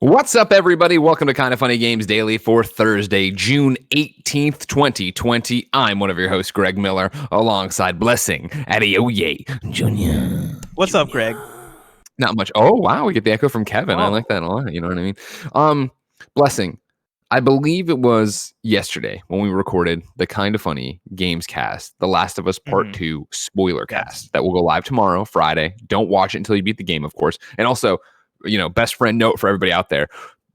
What's up, everybody? Welcome to Kind of Funny Games Daily for Thursday, June 18th, 2020. I'm one of your hosts, Greg Miller, alongside Blessing Adeoye Jr. What's up, Greg? Not much. Oh, wow. We get the echo from Kevin. Oh. I like that a lot. You know what I mean? Blessing, I believe it was yesterday when we recorded the Kind of Funny Games cast, The Last of Us Part 2 spoiler cast that will go live tomorrow, Friday. Don't watch it until you beat the game, of course. And also, best friend note for everybody out there.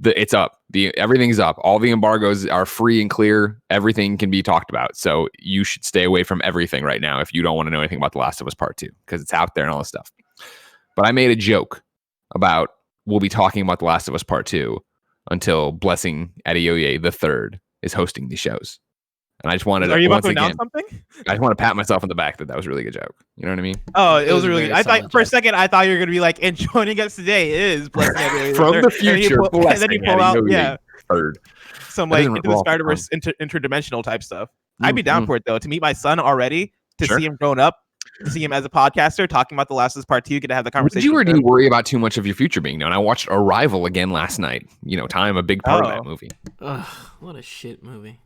It's up. Everything's up. All the embargoes are free and clear. Everything can be talked about. So you should stay away from everything right now if you don't want to know anything about The Last of Us Part 2, because it's out there and all this stuff. But I made a joke about we'll be talking about The Last of Us Part 2 until Blessing Adeoye III is hosting these shows. And I just wanted to, Are you about to announce something? I just want to pat myself on the back that was a really good joke. You know what I mean? Oh, it was really good. I thought for a second I thought you were gonna be like, and joining us today is Blessing Adeoye from the future. And then you pull out, third. Some like into the Spider-Verse interdimensional type stuff. I'd be down for it though. To meet my son already, to see him grown up, to see him as a podcaster talking about The Last of Us Part 2, get to have the conversation. Do you worry about too much of your future being known? I watched Arrival again last night. I'm a big part of that movie. Ugh, what a shit movie.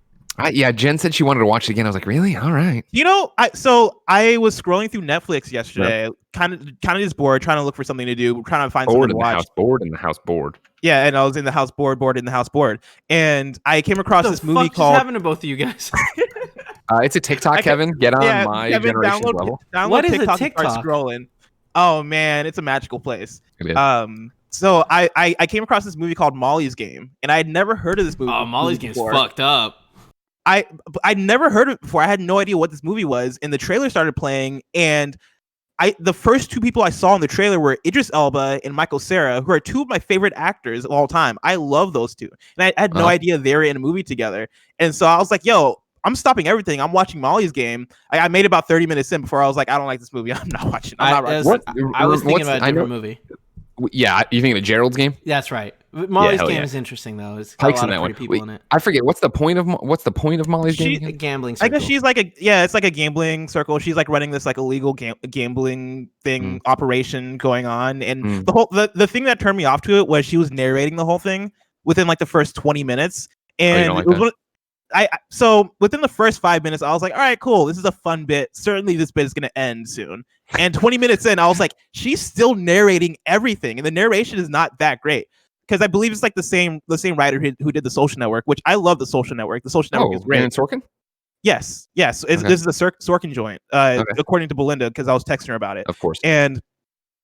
Jen said she wanted to watch it again. I was like, really? All right. I was scrolling through Netflix yesterday, kind of just bored, trying to look for something to do, trying to find something to watch. Bored in the house bored. Yeah, and I was in the house bored in the house bored, and I came across this movie called. What's happening to both of you guys? It's a TikTok, Kevin. Get on my generation level. What is a TikTok? Start scrolling. Oh man, it's a magical place. It is. So I came across this movie called Molly's Game, and I had never heard of this movie. Oh, Molly's Game's fucked up. I'd never heard of it before. I had no idea what this movie was, and the trailer started playing, and the first two people I saw in the trailer were Idris Elba and Michael Cera, who are two of my favorite actors of all time. I love those two, and I had no idea they were in a movie together. And so I was like, "Yo, I'm stopping everything. I'm watching Molly's Game." I made about 30 minutes in before I was like, "I don't like this movie. I'm not watching." I was thinking about a different movie. Yeah, you thinking of Gerald's Game? That's right. Molly's Game is interesting though. It's got a lot of pretty people in it. I forget what's the point of Molly's Game? A gambling circle. I guess she's like it's like a gambling circle. She's like running this like illegal gambling thing operation going on, and the thing that turned me off to it was she was narrating the whole thing within like the first 20 minutes, and so within the first 5 minutes, I was like, all right, cool. This is a fun bit. Certainly this bit is going to end soon. And 20 minutes in, I was like, she's still narrating everything. And the narration is not that great. Because I believe it's like the same writer who did The Social Network, which I love The Social Network. The Social Network is great. Aaron Sorkin? Yes. This is a Sorkin joint, according to Belinda, because I was texting her about it. Of course. And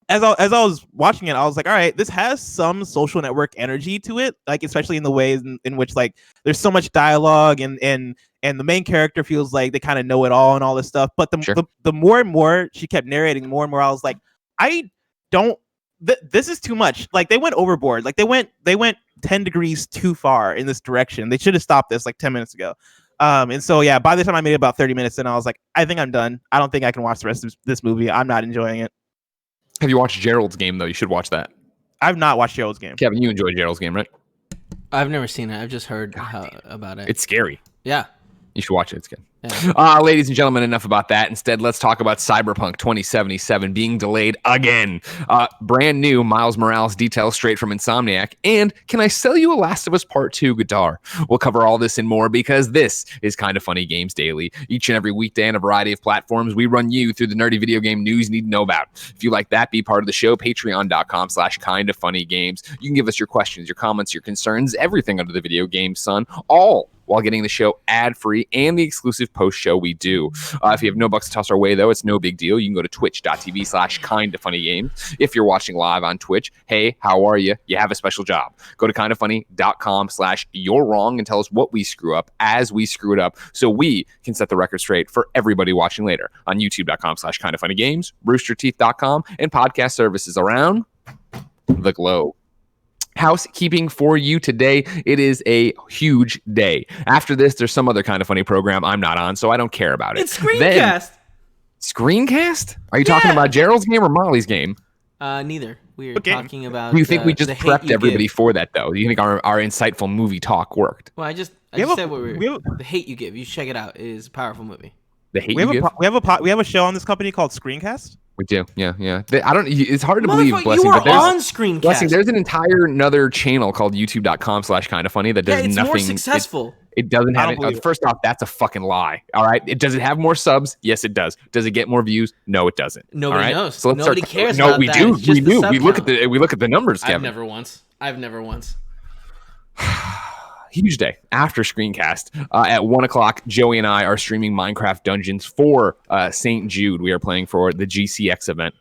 as I was watching it, I was like, all right, this has some Social Network energy to it, like especially in the ways in which like there's so much dialogue and the main character feels like they kind of know it all and all this stuff. But the more and more she kept narrating, more and more I was like, this is too much. Like they went overboard. Like they went 10 degrees too far in this direction. They should have stopped this like 10 minutes ago. And so yeah, by the time I made about 30 minutes in, I was like, I think I'm done. I don't think I can watch the rest of this movie. I'm not enjoying it. Have you watched Gerald's Game, though? You should watch that. I've not watched Gerald's Game. Kevin, you enjoyed Gerald's Game, right? I've never seen it. I've just heard about it. It's scary. Yeah. You should watch it. It's good. Yeah. Ladies and gentlemen, enough about that. Instead, let's talk about Cyberpunk 2077 being delayed again. Brand new Miles Morales details straight from Insomniac. And can I sell you a Last of Us Part 2 guitar? We'll cover all this and more because this is Kind of Funny Games Daily. Each and every weekday on a variety of platforms, we run you through the nerdy video game news you need to know about. If you like that, be part of the show. Patreon.com/kindoffunnygames. You can give us your questions, your comments, your concerns, everything under the video game sun, all while getting the show ad-free and the exclusive post-show we do. If you have no bucks to toss our way, though, it's no big deal. You can go to twitch.tv/kindoffunnygames. If you're watching live on Twitch, hey, how are you? You have a special job. Go to kindoffunny.com/you're-wrong and tell us what we screw up as we screw it up so we can set the record straight for everybody watching later on youtube.com/kindoffunnygames, roosterteeth.com, and podcast services around the globe. Housekeeping for you today. It is a huge day. After this, there's some other Kind of Funny program I'm not on, so I don't care about it. It's Screencast. Screencast? Are you talking about Gerald's Game or Molly's Game? Neither. We are talking about. Do you think we just prepped everybody for that, though? Do you think our insightful movie talk worked? Well, I just said what the hate you give. You should check it out. It is a powerful movie. The hate you give? We have a show on this company called Screencast. We do. Yeah. I don't. It's hard to believe, Blessing. You but were on screen. Blessing. There's an entire another channel called YouTube.com/kindafunny that does it's nothing. More successful. It doesn't have it. First off, that's a fucking lie. All right. Does it have more subs? Yes, it does. Does it get more views? No, it doesn't. Nobody knows. So Nobody cares. No, about we that. do. We do. We look at the numbers, Kevin. I've never once. Huge day after screencast at 1:00. Joey and I are streaming Minecraft Dungeons for St. Jude. We are playing for the GCX event.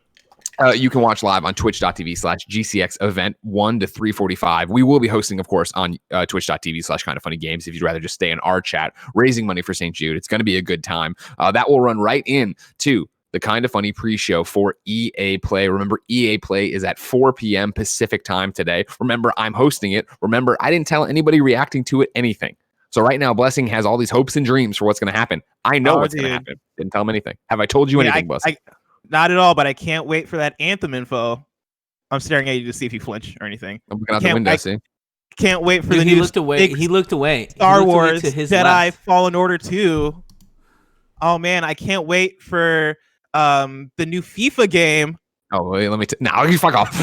You can watch live on twitch.tv/GCX event 1 to 3:45. We will be hosting, of course, on twitch.tv/kindafunnygames if you'd rather just stay in our chat, raising money for St. Jude. It's going to be a good time. That will run right into the Kinda Funny pre-show for EA Play. Remember, EA Play is at 4 p.m. Pacific time today. Remember, I'm hosting it. Remember, I didn't tell anybody reacting to it anything. So right now, Blessing has all these hopes and dreams for what's going to happen. I know what's going to happen. Didn't tell him anything. Have I told you anything, Blessing? Not at all, but I can't wait for that Anthem info. I'm staring at you to see if you flinch or anything. I'm looking out the window, see? Can't wait for the new. He looked away. Star Wars Jedi Fallen Order 2. Oh man, I can't wait for the new FIFA game. Oh, wait, let me. No, you fuck off.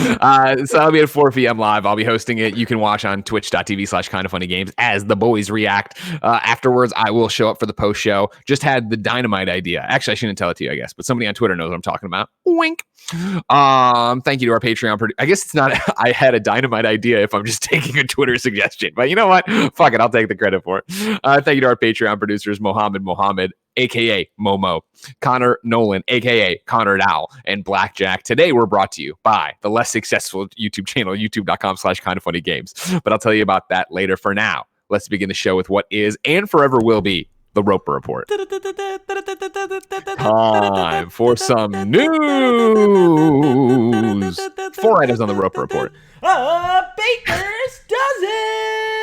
So I'll be at 4 p.m. live. I'll be hosting it. You can watch on twitch.tv/kindafunnygames as the boys react. Afterwards, I will show up for the post show. Just had the dynamite idea. Actually, I shouldn't tell it to you, I guess, but somebody on Twitter knows what I'm talking about. Wink. Thank you to our Patreon. I guess it's not. I had a dynamite idea if I'm just taking a Twitter suggestion, but you know what? Fuck it. I'll take the credit for it. Thank you to our Patreon producers, Mohammed, aka Momo, Connor Nolan, aka Connor Dow, and Blackjack. Today we're brought to you by the less successful YouTube channel, youtube.com/kindafunnygames. But I'll tell you about that later. For now, let's begin the show with what is and forever will be the Roper Report. Time for some news. 4 items on the Roper Report. Baker's dozen.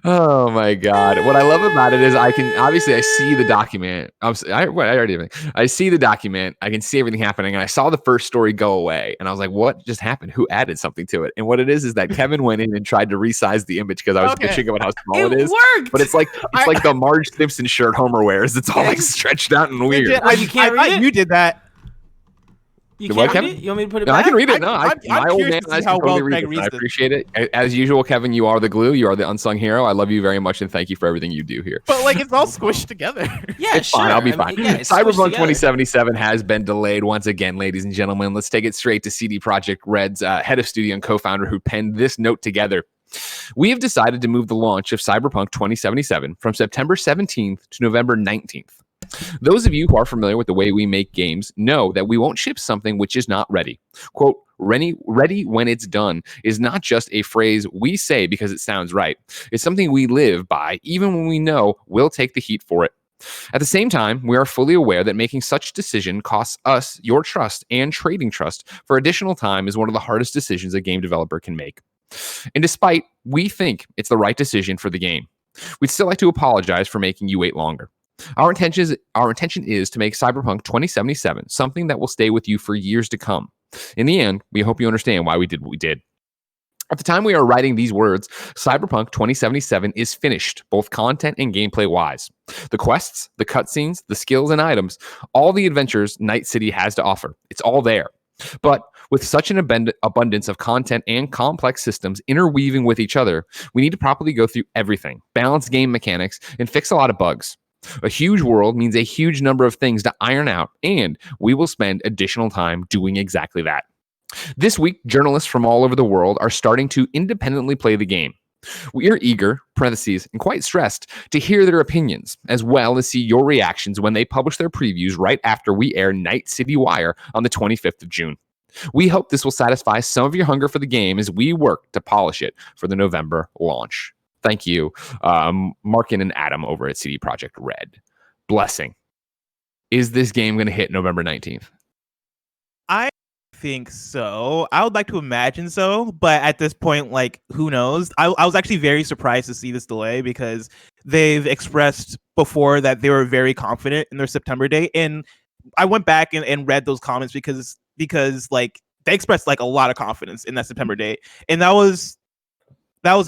Oh my God. What I love about it is I see the document. I see the document. I can see everything happening. And I saw the first story go away. And I was like, what just happened? Who added something to it? And what it is that Kevin went in and tried to resize the image because I was bitching about how small it is. Worked. But it's like the Marge Simpson shirt Homer wears. It's all like stretched out and weird. You can't read it? You did that. You can't read it? You want me to put it back? I can read it. No, I'm my old man I can totally read it. I appreciate it. As usual, Kevin, you are the glue. You are the unsung hero. I love you very much, and thank you for everything you do here. But it's all squished together. Yeah, it's fine. I'll be fine. Cyberpunk 2077 has been delayed once again, ladies and gentlemen. Let's take it straight to CD Projekt Red's head of studio and co-founder who penned this note together. We have decided to move the launch of Cyberpunk 2077 from September 17th to November 19th. Those of you who are familiar with the way we make games know that we won't ship something which is not ready. Quote, ready when it's done is not just a phrase we say because it sounds right. It's something we live by, even when we know we'll take the heat for it. At the same time, we are fully aware that making such decision costs us your trust, and trading trust for additional time is one of the hardest decisions a game developer can make. And despite we think it's the right decision for the game, we'd still like to apologize for making you wait longer. Our intention is to make Cyberpunk 2077 something that will stay with you for years to come. In the end, we hope you understand why we did what we did. At the time we are writing these words, Cyberpunk 2077 is finished, both content and gameplay-wise. The quests, the cutscenes, the skills and items, all the adventures Night City has to offer. It's all there. But with such an abundance of content and complex systems interweaving with each other, we need to properly go through everything, balance game mechanics, and fix a lot of bugs. A huge world means a huge number of things to iron out, and we will spend additional time doing exactly that. This week, journalists from all over the world are starting to independently play the game. We are eager, and quite stressed to hear their opinions, as well as see your reactions when they publish their previews right after we air Night City Wire on the 25th of June. We hope this will satisfy some of your hunger for the game as we work to polish it for the November launch. Thank you, Markin and Adam over at CD Projekt Red. Blessing. Is this game going to hit November 19th? I think so. I would like to imagine so, but at this point, who knows? I was actually very surprised to see this delay because they've expressed before that they were very confident in their September date, and I went back and read those comments because they expressed a lot of confidence in that September date, and that was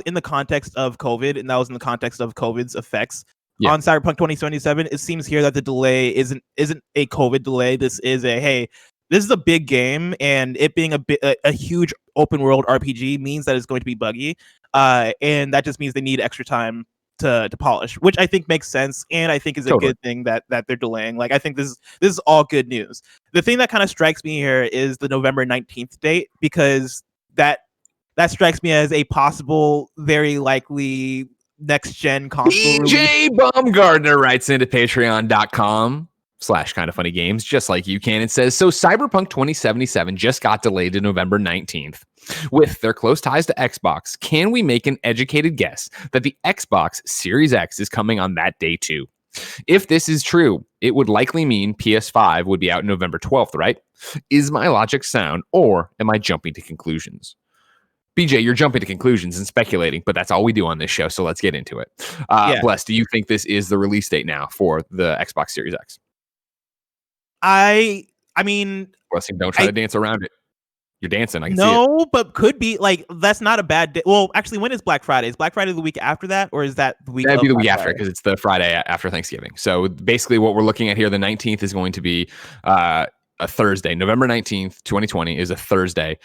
in the context of COVID, and that was in the context of COVID's effects on Cyberpunk 2077. It seems here that the delay isn't a COVID delay. This is this is a big game, and it being a huge open world RPG means that it's going to be buggy, and that just means they need extra time to polish, which I think makes sense, and I think is a good thing that they're delaying. Like, I think this is all good news. The thing that kind of strikes me here is the November 19th date, because that strikes me as a possible, very likely next gen console DJ Bumgarner writes into patreon.com/kindoffunnygames, just like you can. It says, so Cyberpunk 2077 just got delayed to November 19th. With their close ties to Xbox, can we make an educated guess that the Xbox Series X is coming on that day too? If this is true, it would likely mean PS5 would be out November 12th, right? Is my logic sound, or am I jumping to conclusions? BJ, you're jumping to conclusions and speculating, but that's all we do on this show, so let's get into it. Bless, do you think this is the release date now for the Xbox Series X? I mean... Blessing, don't try to dance around it. You're dancing, I can see it. No, but could be. Like, that's not a bad day. Well, actually, when is Black Friday? Is Black Friday the week after that, or is that the week That'd be the week Black after, because it's the Friday after Thanksgiving. So basically what we're looking at here, the 19th is going to be... a Thursday. November 19th, 2020 is a Thursday.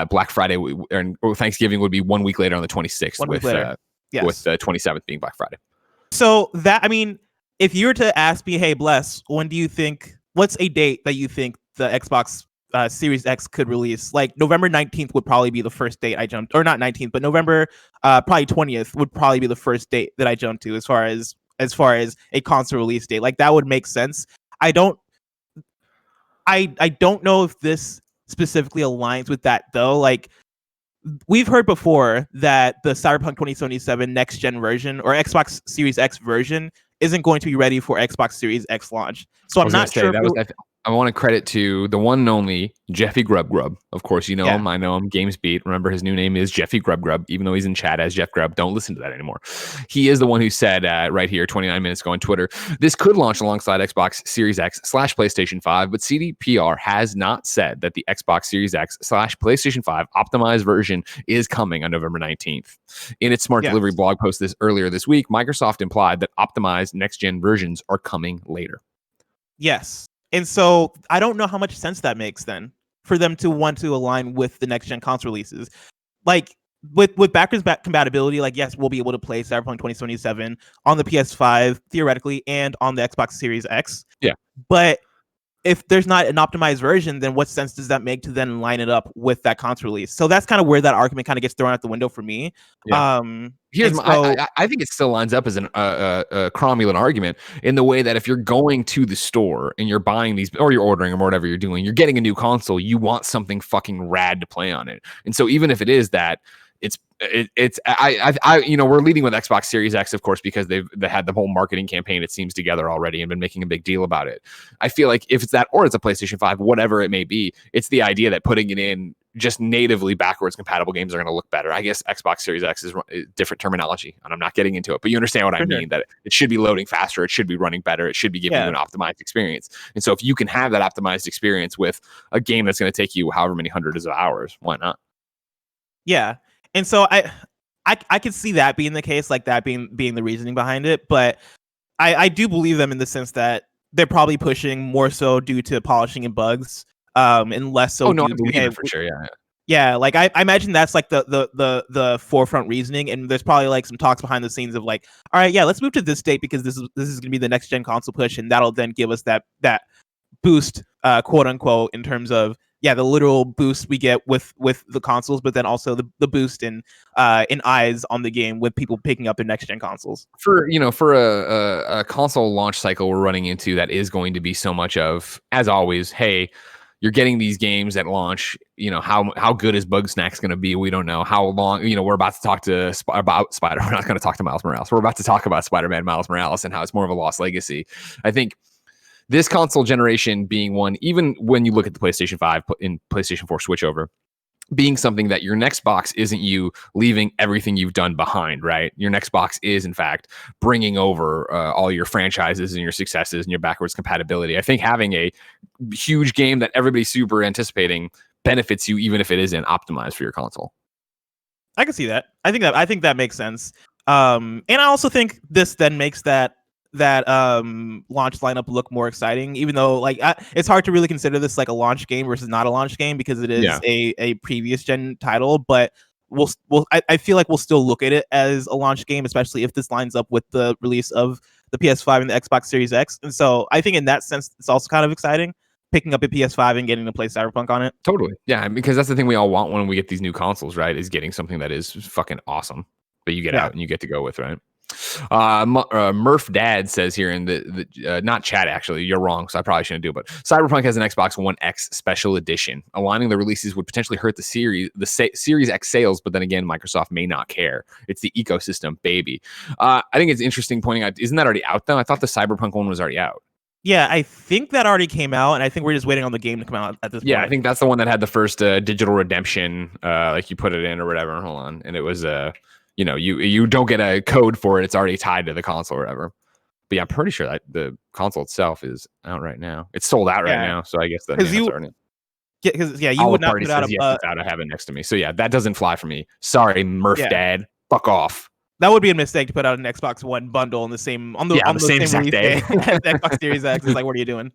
Black Friday and Thanksgiving would be 1 week later on the 26th, with the 27th being Black Friday. So that, I mean, if you were to ask me, hey, Bless, when do you think, what's a date that you think the Xbox Series X could release? Like, November 19th would probably be the first date I jumped, or not 19th, but November probably 20th would probably be the first date that I jumped to as far as a console release date. Like, that would make sense. I don't know if this specifically aligns with that, though. Like, we've heard before that the Cyberpunk 2077 next gen version, or Xbox Series X version, isn't going to be ready for Xbox Series X launch. So I'm not sure. I want to credit to the one and only Jeffy Grub. Of course, you know him. I know him. Games Beat. Remember, his new name is Jeffy Grub, even though he's in chat as Jeff Grubb. Don't listen to that anymore. He is the one who said right here, 29 minutes ago on Twitter, this could launch alongside Xbox Series X/PlayStation 5, but CDPR has not said that the Xbox Series X/PlayStation 5 optimized version is coming on November 19th. In its Smart Delivery blog post earlier this week, Microsoft implied that optimized next-gen versions are coming later. Yes. And so I don't know how much sense that makes then for them to want to align with the next gen console releases. Like, with backwards compatibility, like, yes, we'll be able to play Cyberpunk 2077 on the PS5 theoretically and on the Xbox Series X. Yeah. But if there's not an optimized version, then what sense does that make to then line it up with that console release? So that's kind of where that argument kind of gets thrown out the window for me. Yeah. I think it still lines up as a cromulent argument in the way that if you're going to the store and you're buying these, or you're ordering them, or whatever you're doing, you're getting a new console, you want something fucking rad to play on it. And so even if it is that, we're leading with Xbox Series X, of course, because they had the whole marketing campaign, it seems, together already and been making a big deal about it. I feel like if it's that, or it's a PlayStation 5, whatever it may be, it's the idea that putting it in just natively backwards compatible games are going to look better. I guess Xbox Series X is different terminology, and I'm not getting into it, but you understand what I mean, that it should be loading faster, it should be running better, it should be giving you an optimized experience. And so if you can have that optimized experience with a game that's going to take you however many hundreds of hours, why not? Yeah. And so I could see that being the case, like that being the reasoning behind it, but I do believe them in the sense that they're probably pushing more so due to polishing and bugs, and less so. Oh no, I believe it for sure. Yeah. Like I imagine that's like the forefront reasoning, and there's probably like some talks behind the scenes of like, all right, yeah, let's move to this date because this is gonna be the next gen console push, and that'll then give us that boost, quote unquote, in terms of the literal boost we get with the consoles, but then also the boost in eyes on the game with people picking up their next gen consoles. For a console launch cycle we're running into, that is going to be so much of, as always, hey, you're getting these games at launch. How good is Bugsnax going to be? We don't know. How long? We're about to talk about Spider. We're not going to talk to Miles Morales. We're about to talk about Spider-Man Miles Morales and how it's more of a lost legacy. I think this console generation being one, even when you look at the PlayStation 5 and PlayStation 4 switchover, being something that your next box isn't you leaving everything you've done behind, right? Your next box is, in fact, bringing over all your franchises and your successes and your backwards compatibility. I think having a huge game that everybody's super anticipating benefits you, even if it isn't optimized for your console. I can see that. I think that makes sense. And I also think this then makes that that launch lineup look more exciting, even though like it's hard to really consider this like a launch game versus not a launch game because it is a previous gen title, but I feel like we'll still look at it as a launch game, especially if this lines up with the release of the PS5 and the Xbox Series X. And so I think in that sense it's also kind of exciting picking up a PS5 and getting to play Cyberpunk on it. Totally. Yeah, because that's the thing we all want when we get these new consoles, right? Is getting something that is fucking awesome that you get out and you get to go with, right? Murph Dad says here in the not chat, actually, you're wrong, so I probably shouldn't do it, but Cyberpunk has an Xbox One X special edition. Aligning the releases would potentially hurt the Series X sales, but then again, Microsoft may not care. It's the ecosystem, baby. I think it's interesting pointing out, isn't that already out though? I thought the Cyberpunk one was already out. Yeah, I think that already came out, and I think we're just waiting on the game to come out at this point. Yeah, I think that's the one that had the first digital redemption, like you put it in or whatever. Hold on, and it was you don't get a code for it; it's already tied to the console or whatever. But yeah, I'm pretty sure that the console itself is out right now. It's sold out right now, so I guess that you would not put out I have it next to me. So yeah, that doesn't fly for me. Sorry, Murph Dad, fuck off. That would be a mistake to put out an Xbox One bundle on the same same exact day. The Xbox Series X is like, what are you doing?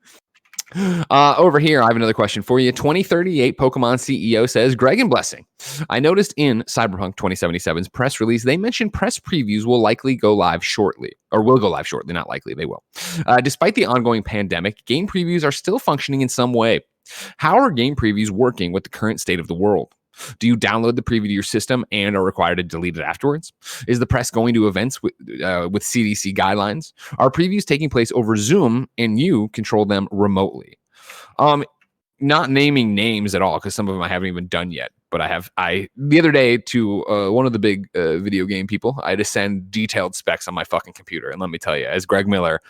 Over here, I have another question for you. 2038 Pokemon CEO says, Greg and Blessing, I noticed in Cyberpunk 2077's press release, they mentioned press previews will go live shortly, not likely, they will. Despite the ongoing pandemic, game previews are still functioning in some way. How are game previews working with the current state of the world? Do you download the preview to your system and are required to delete it afterwards? Is the press going to events with CDC guidelines? Are previews taking place over Zoom and you control them remotely? Not naming names at all because some of them I haven't even done yet. But the other day to one of the big video game people, I had to send detailed specs on my fucking computer. And let me tell you, as Greg Miller,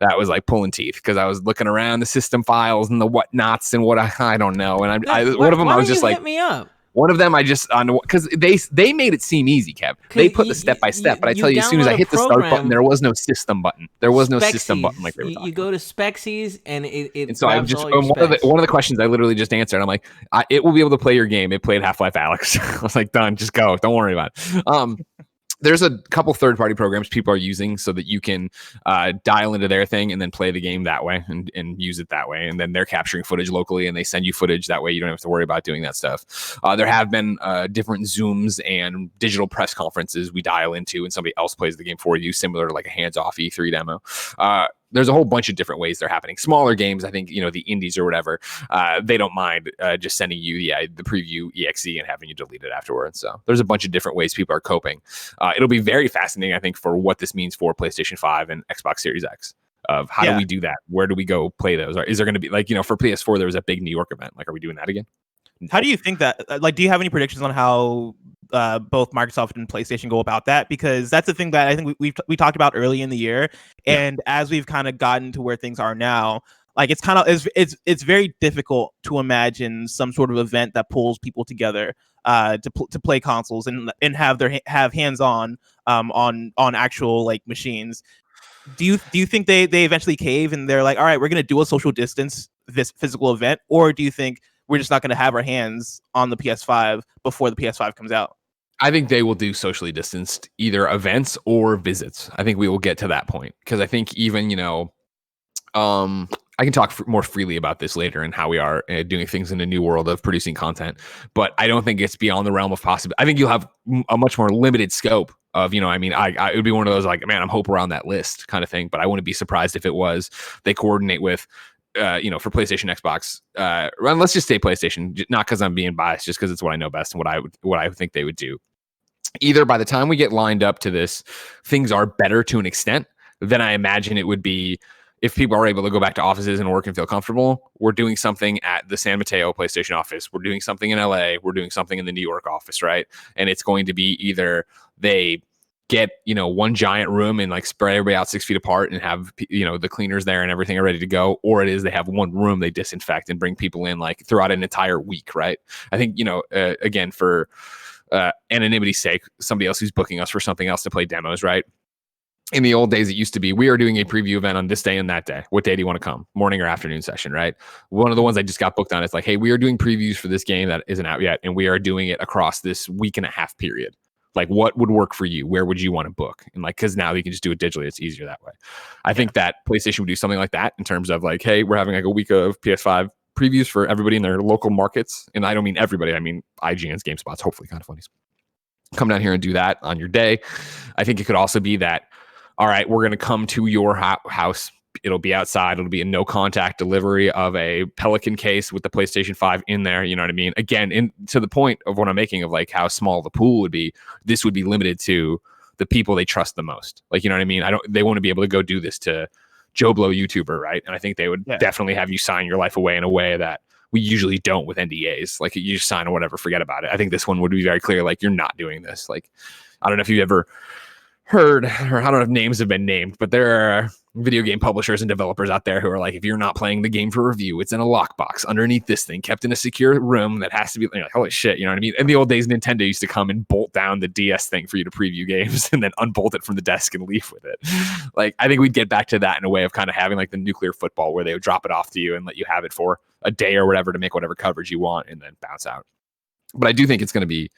that was like pulling teeth because I was looking around the system files and the whatnots and what I don't know. And one of them I was just like, hit me up. One of them I just because they made it seem easy, Kev. They put the step by step, but I tell you, as soon as I hit the start button, there was no system button. There was no system button like they were talking. You go to Spexies and it and so I just one of the questions I literally just answered. I'm like, it will be able to play your game. It played Half-Life Alyx. I was like, done. Just go. Don't worry about it. There's a couple third-party programs people are using so that you can dial into their thing and then play the game that way and use it that way. And then they're capturing footage locally and they send you footage that way. You don't have to worry about doing that stuff. There have been different Zooms and digital press conferences we dial into and somebody else plays the game for you, similar to like a hands-off E3 demo. There's a whole bunch of different ways they're happening. Smaller games, I think, the indies or whatever, they don't mind just sending you the preview EXE and having you delete it afterwards. So there's a bunch of different ways people are coping. It'll be very fascinating, I think, for what this means for PlayStation 5 and Xbox Series X. Of how do we do that? Where do we go play those? Or is there going to be for PS4, there was a big New York event. Like, are we doing that again? How do you think that? Do you have any predictions on how both Microsoft and PlayStation go about that? Because that's the thing that I think we talked about early in the year, and as we've kind of gotten to where things are now, like it's very difficult to imagine some sort of event that pulls people together to play consoles and have hands on actual like machines. Do you think they eventually cave and they're like, all right, we're gonna do a social distance this physical event, or do you think we're just not going to have our hands on the PS5 before the PS5 comes out? I think they will do socially distanced either events or visits. I think we will get to that point because I think even, I can talk more freely about this later and how we are doing things in a new world of producing content, but I don't think it's beyond the realm of possibility. I think you'll have a much more limited scope of, it would be one of those like, man, I'm hope we're on that list kind of thing, but I wouldn't be surprised if it was they coordinate with for PlayStation, Xbox, let's just say PlayStation, not because I'm being biased, just because it's what I know best and what I think they would do. Either by the time we get lined up to this, things are better to an extent, then I imagine it would be if people are able to go back to offices and work and feel comfortable. We're doing something at the San Mateo PlayStation office. We're doing something in LA. We're doing something in the New York office, right? And it's going to be either they get one giant room and like spread everybody out 6 feet apart and have the cleaners there and everything are ready to go, or it is they have one room they disinfect and bring people in like throughout an entire week, right? I think again, for anonymity's sake, somebody else who's booking us for something else to play demos, right? In the old days, it used to be we are doing a preview event on this day and that day. What day do you want to come? Morning or afternoon session, right? One of the ones I just got booked on is like, hey, we are doing previews for this game that isn't out yet, and we are doing it across this week and a half period. Like, what would work for you? Where would you want to book? And like, because now you can just do it digitally. It's easier that way. I think that PlayStation would do something like that in terms of like, hey, we're having like a week of PS5 previews for everybody in their local markets. And I don't mean everybody. I mean IGN's, GameSpot's, hopefully Kind of Funnies. Come down here and do that on your day. I think it could also be that, all right, we're going to come to your house. It'll be outside. It'll be a no contact delivery of a Pelican case with the PlayStation 5 in there. You know what I mean? Again, to the point of what I'm making of like how small the pool would be, this would be limited to the people they trust the most. Like, you know what I mean? They won't be able to go do this to Joe Blow YouTuber, right? And I think they would definitely have you sign your life away in a way that we usually don't with NDAs. Like, you just sign or whatever, forget about it. I think this one would be very clear. Like, you're not doing this. Like, I don't know if you've ever heard, or I don't know if names have been named, but there are video game publishers and developers out there who are like, if you're not playing the game for review, it's in a lockbox underneath this thing, kept in a secure room that has to be like, holy shit, you know what I mean? In the old days, Nintendo used to come and bolt down the DS thing for you to preview games and then unbolt it from the desk and leave with it. Like, I think we'd get back to that in a way of kind of having like the nuclear football where they would drop it off to you and let you have it for a day or whatever to make whatever coverage you want and then bounce out. But I do think it's going to be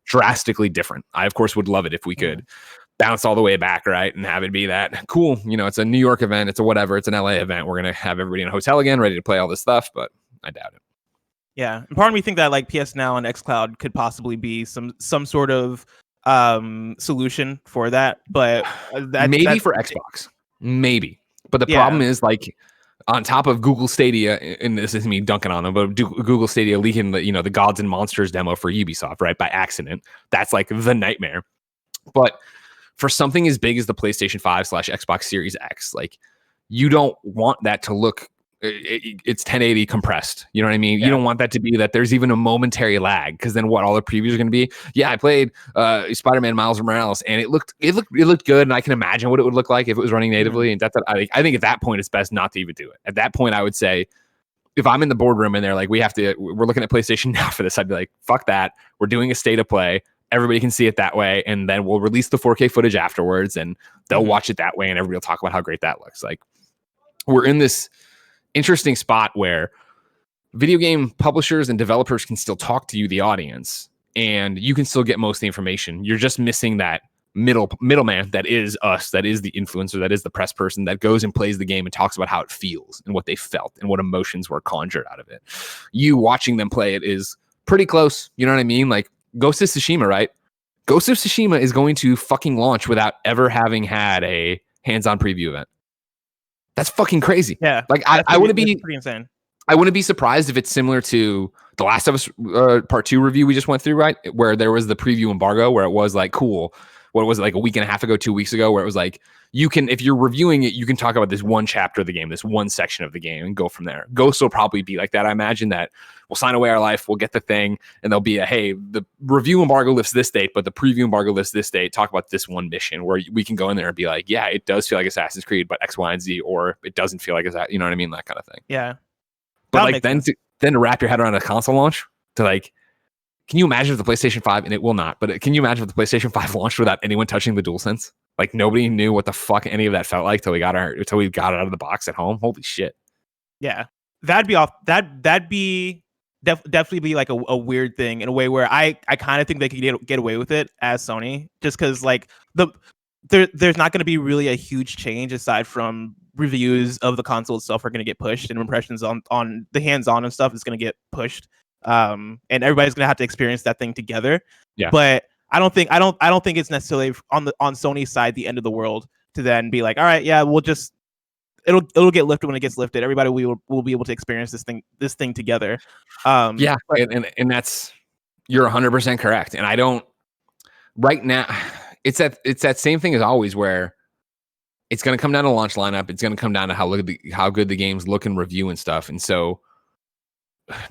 drastically different. I, of course, would love it if we could bounce all the way back, right? And have it be that cool. You know, it's a New York event. It's a whatever. It's an LA event. We're going to have everybody in a hotel again, ready to play all this stuff, but I doubt it. Yeah. And part of me think that like PS Now and xCloud could possibly be some sort of solution for that. But maybe for Xbox. Maybe. But the problem is like on top of Google Stadia, and this is me dunking on them, but Google Stadia leaking the Gods and Monsters demo for Ubisoft, right? By accident. That's like the nightmare. But for something as big as the PlayStation 5 / Xbox Series X, like, you don't want that to look, it's 1080 compressed. You know what I mean? Yeah. You don't want that to be that there's even a momentary lag, because then what all the previews are going to be? Yeah, I played Spider-Man Miles Morales, and it looked good, and I can imagine what it would look like if it was running natively. And I think at that point it's best not to even do it. At that point, I would say, if I'm in the boardroom and they're like, we're looking at PlayStation Now for this, I'd be like, fuck that. We're doing a state of play. Everybody can see it that way, and then we'll release the 4K footage afterwards, and they'll watch it that way, and everybody will talk about how great that looks. Like, we're in this interesting spot where video game publishers and developers can still talk to you, the audience, and you can still get most of the information. You're just missing that middleman that is us, that is the influencer, that is the press person that goes and plays the game and talks about how it feels and what they felt and what emotions were conjured out of it. You watching them play it is pretty close. You know what I mean? Like, Ghost of Tsushima, right? Ghost of Tsushima is going to fucking launch without ever having had a hands-on preview event. That's fucking crazy. Yeah. Like, I wouldn't be pretty insane. I wouldn't be surprised if it's similar to The Last of Us Part 2 review we just went through, right? Where there was the preview embargo, where it was like, cool. What was it, like a week and a half ago, 2 weeks ago, where it was like, you can, if you're reviewing it, you can talk about this one chapter of the game, this one section of the game, and go from there. Ghost will probably be like that. I imagine that we'll sign away our life, we'll get the thing, and there'll be a, hey, the review embargo lifts this date, but the preview embargo lifts this date. Talk about this one mission, where we can go in there and be like, yeah, it does feel like Assassin's Creed, but X, Y, and Z, or it doesn't feel like you know what I mean? That kind of thing. Yeah. But like, then to wrap your head around a console launch, to like, can you imagine if the PlayStation 5, and it will not, but can you imagine if the PlayStation 5 launched without anyone touching the DualSense? Like, nobody knew what the fuck any of that felt like till we got it out of the box at home. Holy shit. Yeah. That'd be off. That'd be definitely be like a weird thing in a way where I kind of think they could get away with it as Sony, just because like there's not going to be really a huge change aside from reviews of the console itself are going to get pushed, and impressions on the hands-on and stuff is going to get pushed. And everybody's gonna have to experience that thing together. Yeah. But I don't think it's necessarily on Sony's side the end of the world to then be like, all right, yeah, we'll just it'll get lifted when it gets lifted. Everybody will be able to experience this thing together. Yeah, and that's, you're 100% correct. And I don't right now. It's that same thing as always, where it's going to come down to launch lineup. It's going to come down to how good the games look and review and stuff. And so,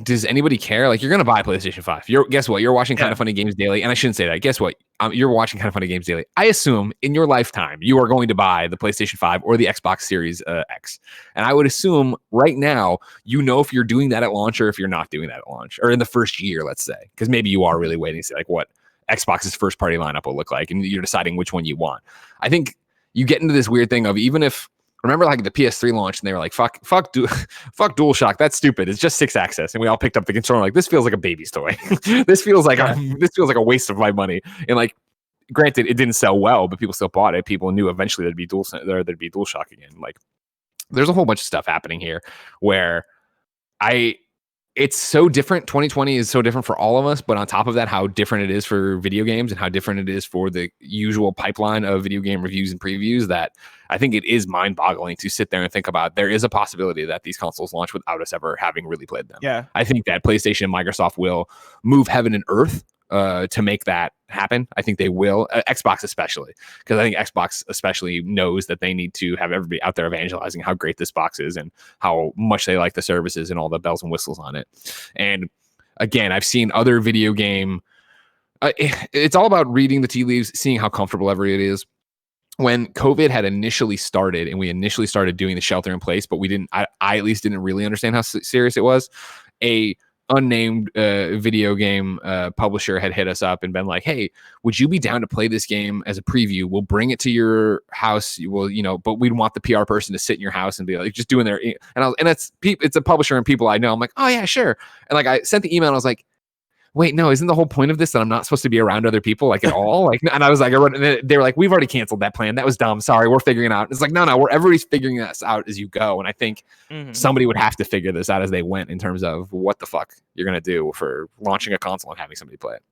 does anybody care? Like, you're going to buy PlayStation 5. Guess what? You're watching Kind of Funny Games Daily. And I shouldn't say that. Guess what? You're watching Kind of Funny Games Daily. I assume in your lifetime, you are going to buy the PlayStation 5 or the Xbox Series X. And I would assume right now, if you're doing that at launch or if you're not doing that at launch, or in the first year, let's say, because maybe you are really waiting to see like what Xbox's first party lineup will look like, and you're deciding which one you want. I think you get into this weird thing of, even if, remember like the PS3 launch and they were like, fuck DualShock, that's stupid. It's just 6 axis. And we all picked up the controller like, this feels like a baby's toy. This feels like a waste of my money. And like, granted, it didn't sell well, but people still bought it. People knew eventually there'd be DualShock again. Like, there's a whole bunch of stuff happening here where it's so different. 2020 is so different for all of us, but on top of that, how different it is for video games and how different it is for the usual pipeline of video game reviews and previews, that I think it is mind-boggling to sit there and think about there is a possibility that these consoles launch without us ever having really played them. Yeah. I think that PlayStation and Microsoft will move heaven and earth to make that happen. I think they will. Xbox especially, because I think Xbox especially knows that they need to have everybody out there evangelizing how great this box is and how much they like the services and all the bells and whistles on it. And again, I've seen other video game. It's all about reading the tea leaves, seeing how comfortable everybody is. When COVID had initially started and we initially started doing the shelter in place, but we didn't, I at least didn't really understand how serious it was. A unnamed video game publisher had hit us up and been like, hey, would you be down to play this game as a preview? We'll bring it to your house. But we'd want the PR person to sit in your house and be like, just doing their, and it's a publisher and people I know. I'm like, oh yeah, sure. And like, I sent the email and I was like, wait, no, isn't the whole point of this that I'm not supposed to be around other people like at all? Like, and I was like, they were like, we've already canceled that plan. That was dumb. Sorry, we're figuring it out. It's like, no, everybody's figuring this out as you go. And I think somebody would have to figure this out as they went in terms of what the fuck you're going to do for launching a console and having somebody play it.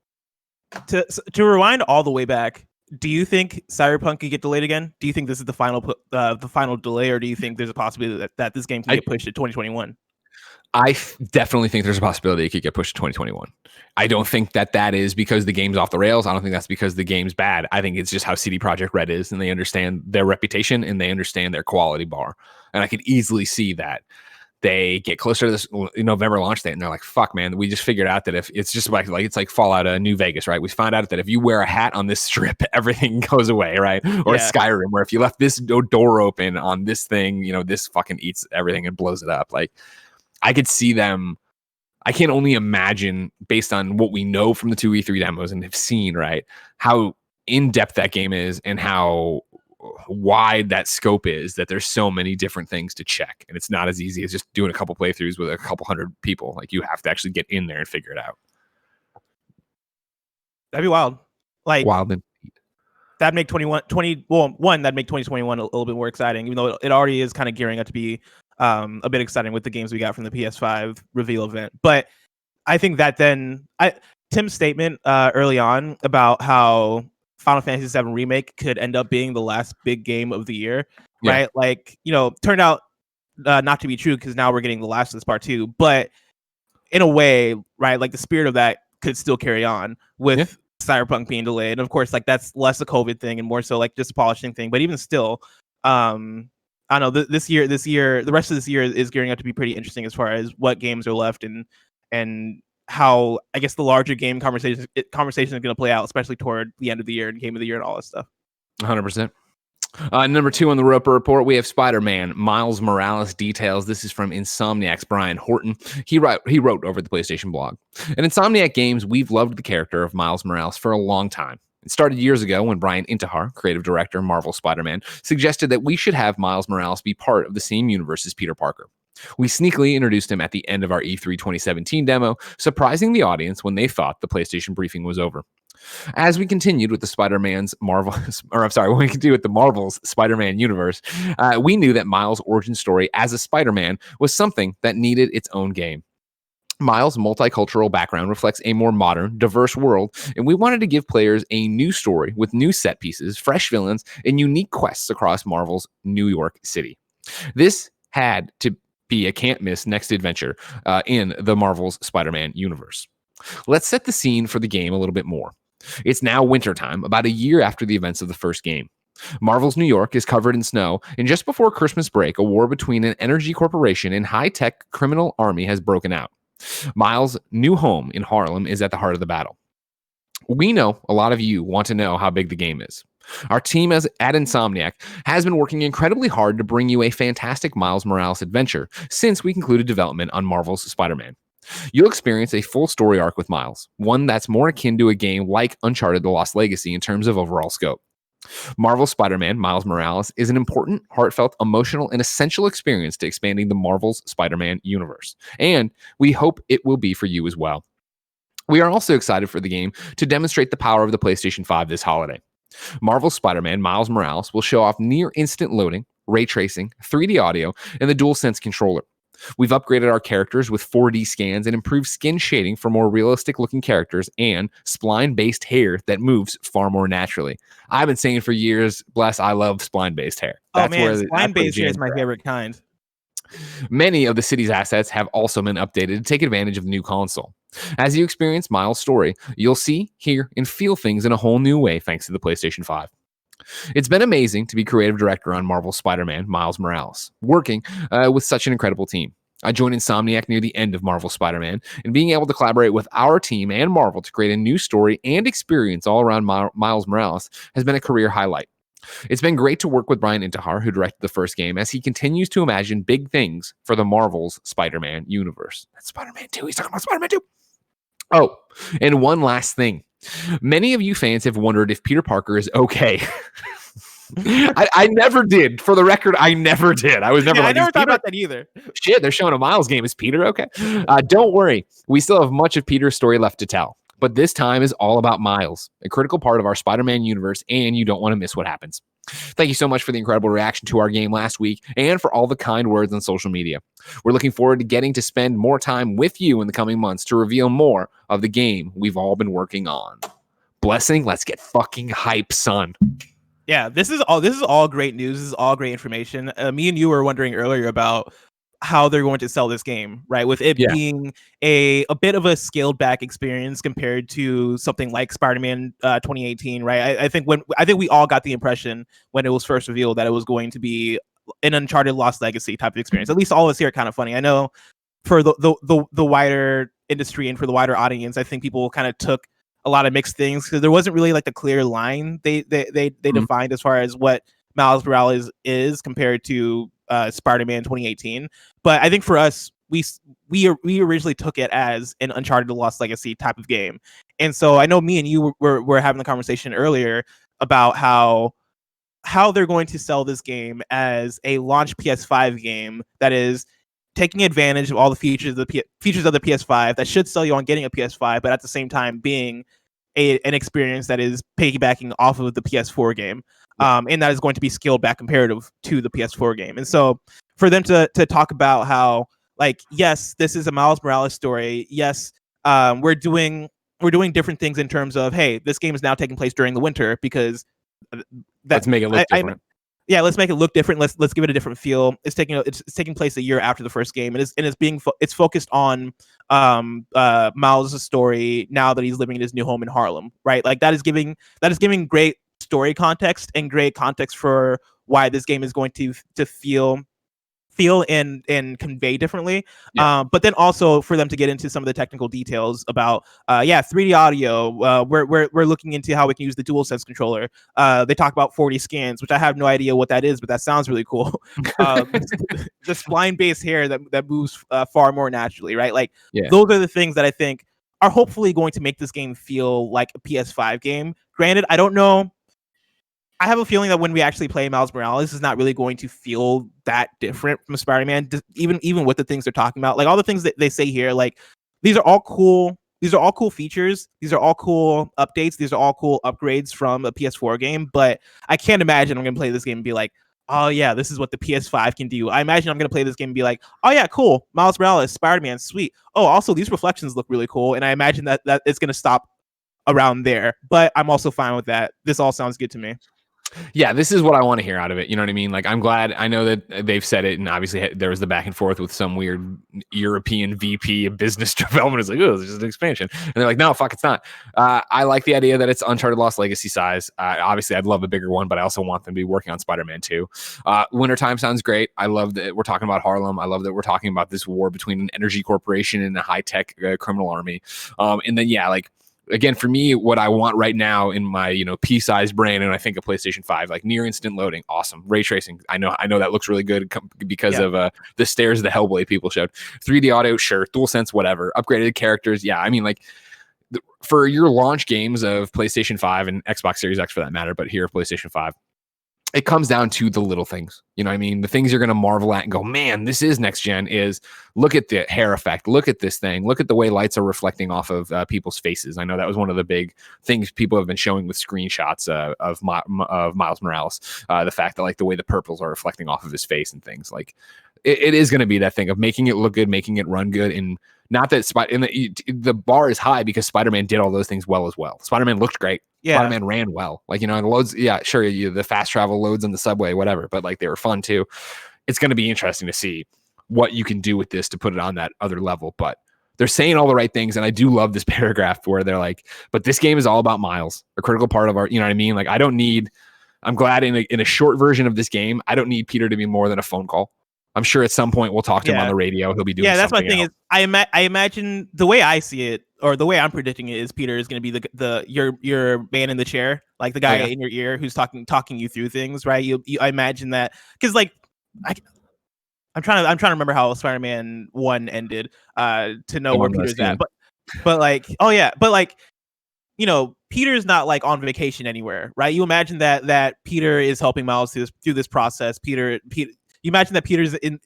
To rewind all the way back, do you think Cyberpunk could get delayed again? Do you think this is the final delay, or do you think there's a possibility that this game can get pushed to 2021? I definitely think there's a possibility it could get pushed to 2021. I don't think that is because the game's off the rails. I don't think that's because the game's bad. I think it's just how CD Projekt Red is, and they understand their reputation and they understand their quality bar. And I could easily see that they get closer to this November launch date and they're like, fuck, man, we just figured out that if it's just like it's like Fallout New Vegas, right? We found out that if you wear a hat on this strip, everything goes away, right? Or Skyrim, where if you left this door open on this thing, this fucking eats everything and blows it up. Like, I could see them. I can only imagine, based on what we know from the 2 E3 demos and have seen, right, how in-depth that game is and how wide that scope is, that there's so many different things to check. And it's not as easy as just doing a couple playthroughs with a couple hundred people. Like, you have to actually get in there and figure it out. That'd be wild. Like, wild. That'd make 2021 a little bit more exciting, even though it already is kind of gearing up to be a bit exciting with the games we got from the PS5 reveal event. But I think that Tim's statement early on about how Final Fantasy VII Remake could end up being the last big game of the year, right? Like, turned out not to be true, because now we're getting The Last of Us Part 2. But in a way, right, like the spirit of that could still carry on with Cyberpunk being delayed. And of course, like, that's less a COVID thing and more so like just a polishing thing. But even still, I don't know, the rest of this year is gearing up to be pretty interesting as far as what games are left and how, I guess, the larger game conversation is going to play out, especially toward the end of the year and game of the year and all that stuff. 100%. Number 2 on the Roper Report, we have Spider-Man Miles Morales details. This is from Insomniac's Brian Horton. He wrote over the PlayStation blog. At Insomniac Games, we've loved the character of Miles Morales for a long time. It started years ago when Brian Intihar, creative director, Marvel Spider-Man, suggested that we should have Miles Morales be part of the same universe as Peter Parker. We sneakily introduced him at the end of our E3 2017 demo, surprising the audience when they thought the PlayStation briefing was over. As we continued with the Marvel's Spider-Man universe, we knew that Miles' origin story as a Spider-Man was something that needed its own game. Miles' multicultural background reflects a more modern, diverse world, and we wanted to give players a new story with new set pieces, fresh villains, and unique quests across Marvel's New York City. This had to be a can't-miss next adventure in the Marvel's Spider-Man universe. Let's set the scene for the game a little bit more. It's now wintertime, about a year after the events of the first game. Marvel's New York is covered in snow, and just before Christmas break, a war between an energy corporation and high-tech criminal army has broken out. Miles' new home in Harlem is at the heart of the battle. We know a lot of you want to know how big the game is. Our team at Insomniac has been working incredibly hard to bring you a fantastic Miles Morales adventure since we concluded development on Marvel's Spider-Man. You'll experience a full story arc with Miles, one that's more akin to a game like Uncharted: The Lost Legacy in terms of overall scope. Marvel's Spider-Man, Miles Morales, is an important, heartfelt, emotional, and essential experience to expanding the Marvel's Spider-Man universe, and we hope it will be for you as well. We are also excited for the game to demonstrate the power of the PlayStation 5 this holiday. Marvel's Spider-Man Miles Morales will show off near instant loading, ray tracing, 3D audio, and the DualSense controller. We've upgraded our characters with 4D scans and improved skin shading for more realistic looking characters and spline-based hair that moves far more naturally. I've been saying for years, bless, I love spline-based hair. Spline-based hair is my favorite kind. Many of the city's assets have also been updated to take advantage of the new console. As you experience Miles' story, you'll see, hear, and feel things in a whole new way thanks to the PlayStation 5. It's been amazing to be creative director on Marvel's Spider-Man, Miles Morales, working with such an incredible team. I joined Insomniac near the end of Marvel's Spider-Man, and being able to collaborate with our team and Marvel to create a new story and experience all around Miles Morales has been a career highlight. It's been great to work with Brian Intihar, who directed the first game, as he continues to imagine big things for the Marvel's Spider-Man universe. That's Spider-Man 2. He's talking about Spider-Man 2. Oh, and one last thing. Many of you fans have wondered if Peter Parker is okay. I never did. For the record, I never did. I was never I never thought about that either. Shit, they're showing a Miles game. Is Peter okay? Don't worry. We still have much of Peter's story left to tell. But this time is all about Miles, a critical part of our Spider-Man universe, and you don't want to miss what happens. Thank you so much for the incredible reaction to our game last week and for all the kind words on social media. We're looking forward to getting to spend more time with you in the coming months to reveal more of the game we've all been working on. Blessing, let's get fucking hype, son. Yeah, this is all great news. This is all great information. Me and you were wondering earlier about how they're going to sell this game, right? With it being a bit of a scaled back experience compared to something like Spider-Man 2018, right? I think we all got the impression when it was first revealed that it was going to be an Uncharted Lost Legacy type of experience. At least all of us here are kind of funny. I know for the wider industry and for the wider audience, I think people kind of took a lot of mixed things because there wasn't really like the clear line they defined as far as what Miles Morales is compared to Spider-Man 2018. But I think for us, we originally took it as an Uncharted Lost Legacy type of game. And so I know me and you were having the conversation earlier about how they're going to sell this game as a launch PS5 game that is taking advantage of all the features of the PS5 that should sell you on getting a PS5, but at the same time being an experience that is piggybacking off of the PS4 game. And that is going to be scaled back comparative to the PS4 game. And so for them to talk about how, like, yes, this is a Miles Morales story. Yes, we're doing different things in terms of, hey, this game is now taking place during the winter because let's make it look different. Let's make it look different. Let's give it a different feel. It's taking place a year after the first game, and it's focused on Miles' story now that he's living in his new home in Harlem, right? Like that is giving great story context and great context for why this game is going to feel and convey differently. But then also for them to get into some of the technical details about 3D audio. We're looking into how we can use the DualSense controller. They talk about 4D scans, which I have no idea what that is, but that sounds really cool. The spline-based hair that moves far more naturally, right? Like those are the things that I think are hopefully going to make this game feel like a PS5 game. Granted, I don't know. I have a feeling that when we actually play Miles Morales, it's not really going to feel that different from Spider-Man, even with the things they're talking about. Like all the things that they say here, like these are all cool. These are all cool features. These are all cool updates. These are all cool upgrades from a PS4 game. But I can't imagine I'm going to play this game and be like, oh yeah, this is what the PS5 can do. I imagine I'm going to play this game and be like, oh yeah, cool. Miles Morales, Spider-Man, sweet. Oh, also these reflections look really cool. And I imagine that it's going to stop around there. But I'm also fine with that. This all sounds good to me. Yeah, this is what I want to hear out of it. You know what I mean? Like, I'm glad. I know that they've said it, and obviously there was the back and forth with some weird European VP of business development. It's like, oh, this is an expansion. And they're like, no, fuck, it's not. I like the idea that it's Uncharted Lost Legacy size. Obviously, I'd love a bigger one, but I also want them to be working on Spider-Man 2. Wintertime sounds great. I love that we're talking about Harlem. I love that we're talking about this war between an energy corporation and a high-tech criminal army. And then, again, for me, what I want right now in my, pea-sized brain, and I think a PlayStation 5, like near instant loading, awesome. Ray tracing, I know that looks really good because of the stairs the Hellblade people showed. 3D audio, sure. DualSense, whatever. Upgraded characters, yeah. I mean, like, for your launch games of PlayStation 5 and Xbox Series X for that matter, but here, PlayStation 5, it comes down to the little things. You know what I mean? The things you're going to marvel at and go, man, this is next gen is look at the hair effect. Look at this thing. Look at the way lights are reflecting off of people's faces. I know that was one of the big things people have been showing with screenshots of Miles Morales. The fact that like the way the purples are reflecting off of his face and things like it is going to be that thing of making it look good, making it run good. And not that the bar is high because Spider-Man did all those things well as well. Spider-Man looked great. Yeah. Spider-Man ran well. Like, the loads, yeah, sure, the fast travel loads on the subway, whatever, but like they were fun too. It's going to be interesting to see what you can do with this to put it on that other level. But they're saying all the right things, and I do love this paragraph where they're like, but this game is all about Miles, a critical part of our, you know what I mean? Like, I'm glad in a short version of this game, I don't need Peter to be more than a phone call. I'm sure at some point we'll talk to him on the radio. He'll be doing that's something my thing. else. Is I imagine the way I see it, or the way I'm predicting it, is Peter is going to be your man in the chair, like the guy in your ear who's talking you through things, right? I imagine that because like I'm trying to remember how Spider-Man 1 ended to know where Peter's at, but like Peter's not like on vacation anywhere, right? You imagine that Peter is helping Miles through this process. You imagine that Peter's in,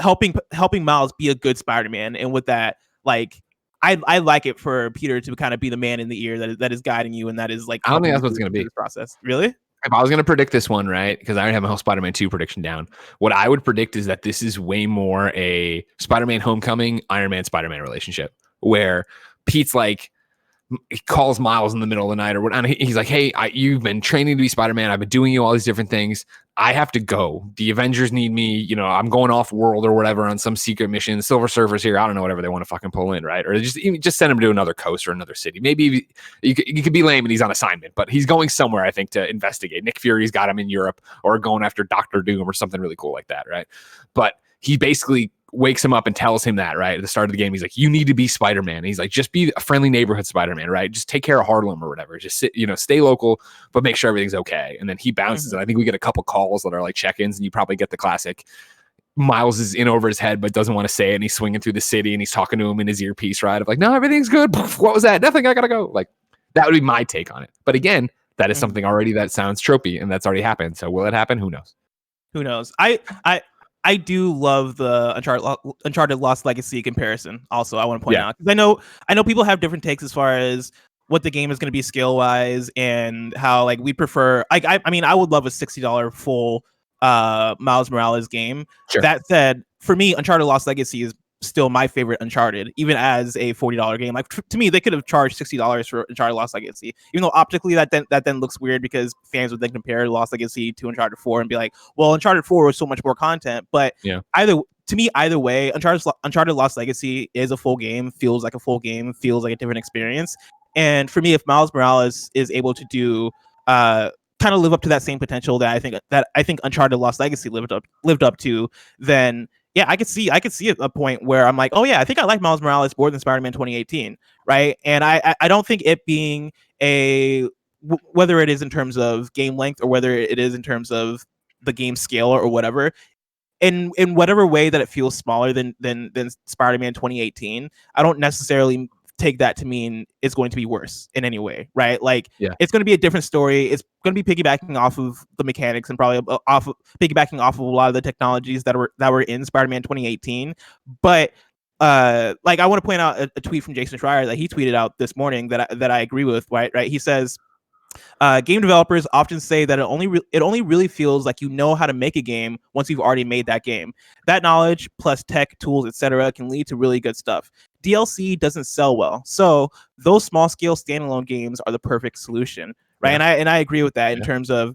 helping Miles be a good Spider-Man, and with that, like, I like it for Peter to kind of be the man in the ear that is guiding you, and that is like. I don't think that's what it's going to be. This process, really? If I was going to predict this one, right, because I already have my whole Spider-Man 2 prediction down, what I would predict is that this is way more a Spider-Man Homecoming, Iron Man Spider-Man relationship, where Pete's like. He calls Miles in the middle of the night or whatever. He's like, hey, you've been training to be Spider-Man. I've been doing you all these different things. I have to go. The Avengers need me. I'm going off world or whatever on some secret mission. Silver Surfer's here. I don't know, whatever they want to fucking pull in, right? Or just send him to another coast or another city. Maybe you could be lame and he's on assignment, but he's going somewhere, I think, to investigate. Nick Fury's got him in Europe or going after Doctor Doom or something really cool like that, right? But he basically wakes him up and tells him that, right? At the start of the game, he's like, you need to be Spider-Man. And he's like, just be a friendly neighborhood Spider-Man, right? Just take care of Harlem or whatever. Just stay local, but make sure everything's okay. And then he bounces. And I think we get a couple calls that are like check-ins, and you probably get the classic Miles is in over his head, but doesn't want to say it. And he's swinging through the city and he's talking to him in his earpiece, right? Of like, no, everything's good. What was that? Nothing. I gotta go. Like, that would be my take on it. But again, that is something already that sounds tropey, and that's already happened. So will it happen? Who knows? Who knows? I do love the Uncharted Lost Legacy comparison. Also, I want to point out, because I know people have different takes as far as what the game is going to be scale wise, and how like we prefer. I mean, I would love a $60 full Miles Morales game. Sure. That said, for me, Uncharted Lost Legacy is still my favorite Uncharted, even as a $40 game. Like to me, they could have charged $60 for Uncharted Lost Legacy, even though optically that then looks weird because fans would then compare Lost Legacy to Uncharted 4 and be like, well, Uncharted 4 was so much more content. But either way, Uncharted Lost Legacy is a full game, feels like a full game, feels like a different experience. And for me, if Miles Morales is able to do kind of live up to that same potential that I think Uncharted Lost Legacy lived up to, then yeah, I could see a point where I'm like, oh yeah, I think I like Miles Morales more than Spider-Man 2018, right? And I don't think it being whether it is in terms of game length or whether it is in terms of the game scale or whatever, in whatever way that it feels smaller than Spider-Man 2018, I don't necessarily take that to mean it's going to be worse in any way, right? Like, it's going to be a different story. It's going to be piggybacking off of the mechanics and probably piggybacking off of a lot of the technologies that were in Spider-Man 2018. But like, I want to point out a tweet from Jason Schreier that he tweeted out this morning that I agree with. Right? He says, game developers often say that it only really feels like you know how to make a game once you've already made that game. That knowledge plus tech, tools, etc. can lead to really good stuff. DLC doesn't sell well, so those small scale standalone games are the perfect solution, right? And I agree with that in terms of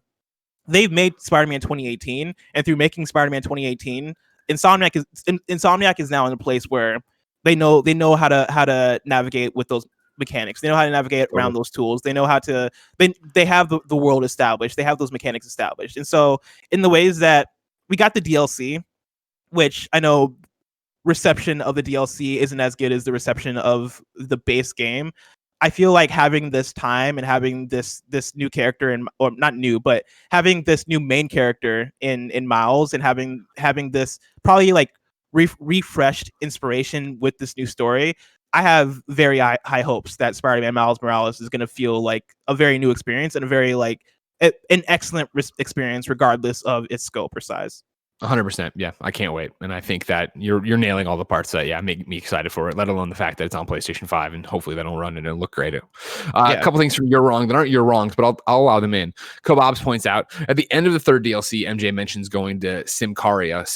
they've made Spider-Man 2018, and through making Spider-Man 2018, Insomniac is now in a place where they know how to navigate with those mechanics. They know how to navigate around those tools. They know how to they have the world established. They have those mechanics established. And so in the ways that we got the DLC, which I know reception of the DLC isn't as good as the reception of the base game, I feel like having this time and having this new character or not new, but having this new main character in Miles, and having this probably like refreshed inspiration with this new story, I have very high hopes that Spider-Man Miles Morales is going to feel like a very new experience and a very like an excellent experience regardless of its scope or size. 100%. Yeah, I can't wait. And I think that you're nailing all the parts that, make me excited for it, let alone the fact that it's on PlayStation 5 and hopefully that'll run and it'll look great. A couple things from You're Wrong that aren't You're Wrongs, but I'll allow them in. Kobobs points out, at the end of the third DLC, MJ mentions going to Simcaria,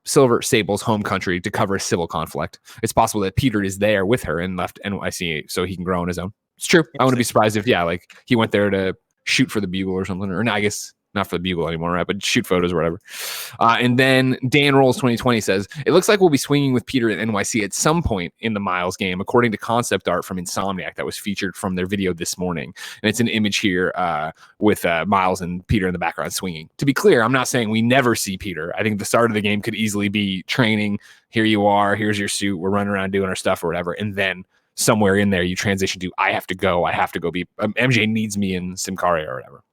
Silver Sable's home country, to cover a civil conflict. It's possible that Peter is there with her and left NYC so he can grow on his own. It's true. I wouldn't be surprised if, he went there to shoot for the Bugle or something. Or no, I guess not for the Bugle anymore, right? But shoot photos or whatever. And then Dan Rolls 2020 says, it looks like we'll be swinging with Peter at NYC at some point in the Miles game, according to concept art from Insomniac that was featured from their video this morning. And it's an image here with Miles and Peter in the background swinging. To be clear, I'm not saying we never see Peter. I think the start of the game could easily be training. Here you are. Here's your suit. We're running around doing our stuff or whatever. And then somewhere in there, you transition to, I have to go be, MJ needs me in Simcaria or whatever.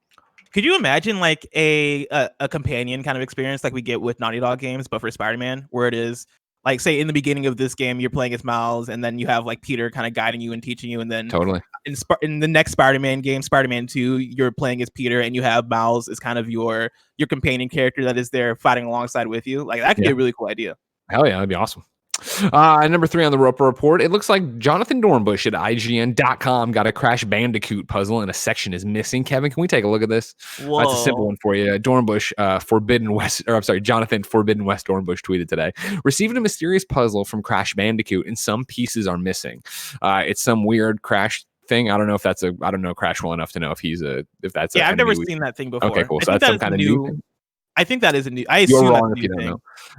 Could you imagine like a companion kind of experience like we get with Naughty Dog games, but for Spider-Man, where it is like, say in the beginning of this game, you're playing as Miles, and then you have like Peter kind of guiding you and teaching you, and then totally in the next Spider-Man game, Spider-Man 2, you're playing as Peter, and you have Miles as kind of your companion character that is there fighting alongside with you. Like that could be a really cool idea. Hell yeah, that'd be awesome. Number 3 on the Roper Report, it looks like Jonathan Dornbush at IGN.com got a Crash Bandicoot puzzle and a section is missing. Kevin, can we take a look at this? That's a simple one for you. Dornbush, Jonathan Forbidden West Dornbush tweeted today, receiving a mysterious puzzle from Crash Bandicoot and some pieces are missing. It's some weird Crash thing. I don't know if that's I don't know Crash well enough to know if that's I've never seen that thing before. Okay, cool. So that's some kind of new thing. I think that is a new. I assume you're wrong if you don't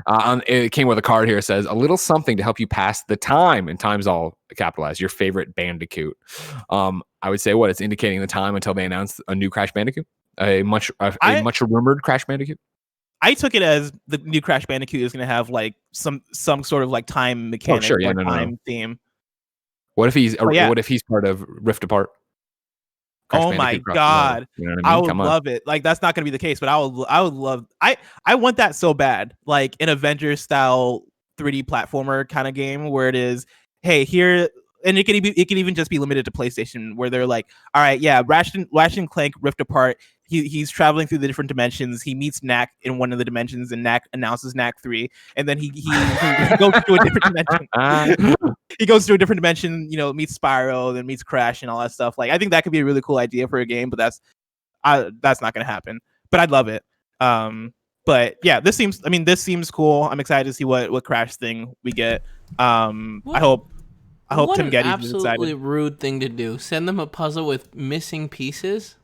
know. It came with a card here. It says a little something to help you pass the time, and time's all capitalized. Your favorite Bandicoot. I would say it's indicating the time until they announce a new Crash Bandicoot, a much rumored Crash Bandicoot. I took it as the new Crash Bandicoot is going to have like some sort of like time mechanic, time theme. What if he's part of Rift Apart? Crash Bandicoot my god, you know what I mean? I would love it. Like that's not going to be the case, but I would love. I want that so bad, like an Avengers style 3D platformer kind of game where it is, hey, here, and it can even just be limited to PlayStation, where they're like, all right, yeah, Ratchet and Clank Rift Apart. He's traveling through the different dimensions. He meets Knack in one of the dimensions, and Knack announces Knack 3, and then he goes to a different dimension. He goes to a different dimension, meets Spyro, then meets Crash, and all that stuff. Like, I think that could be a really cool idea for a game, but that's not going to happen. But I'd love it. But yeah, this seems cool. I'm excited to see what Crash thing we get. I hope Tim Geddes is excited. Absolutely rude thing to do. Send them a puzzle with missing pieces.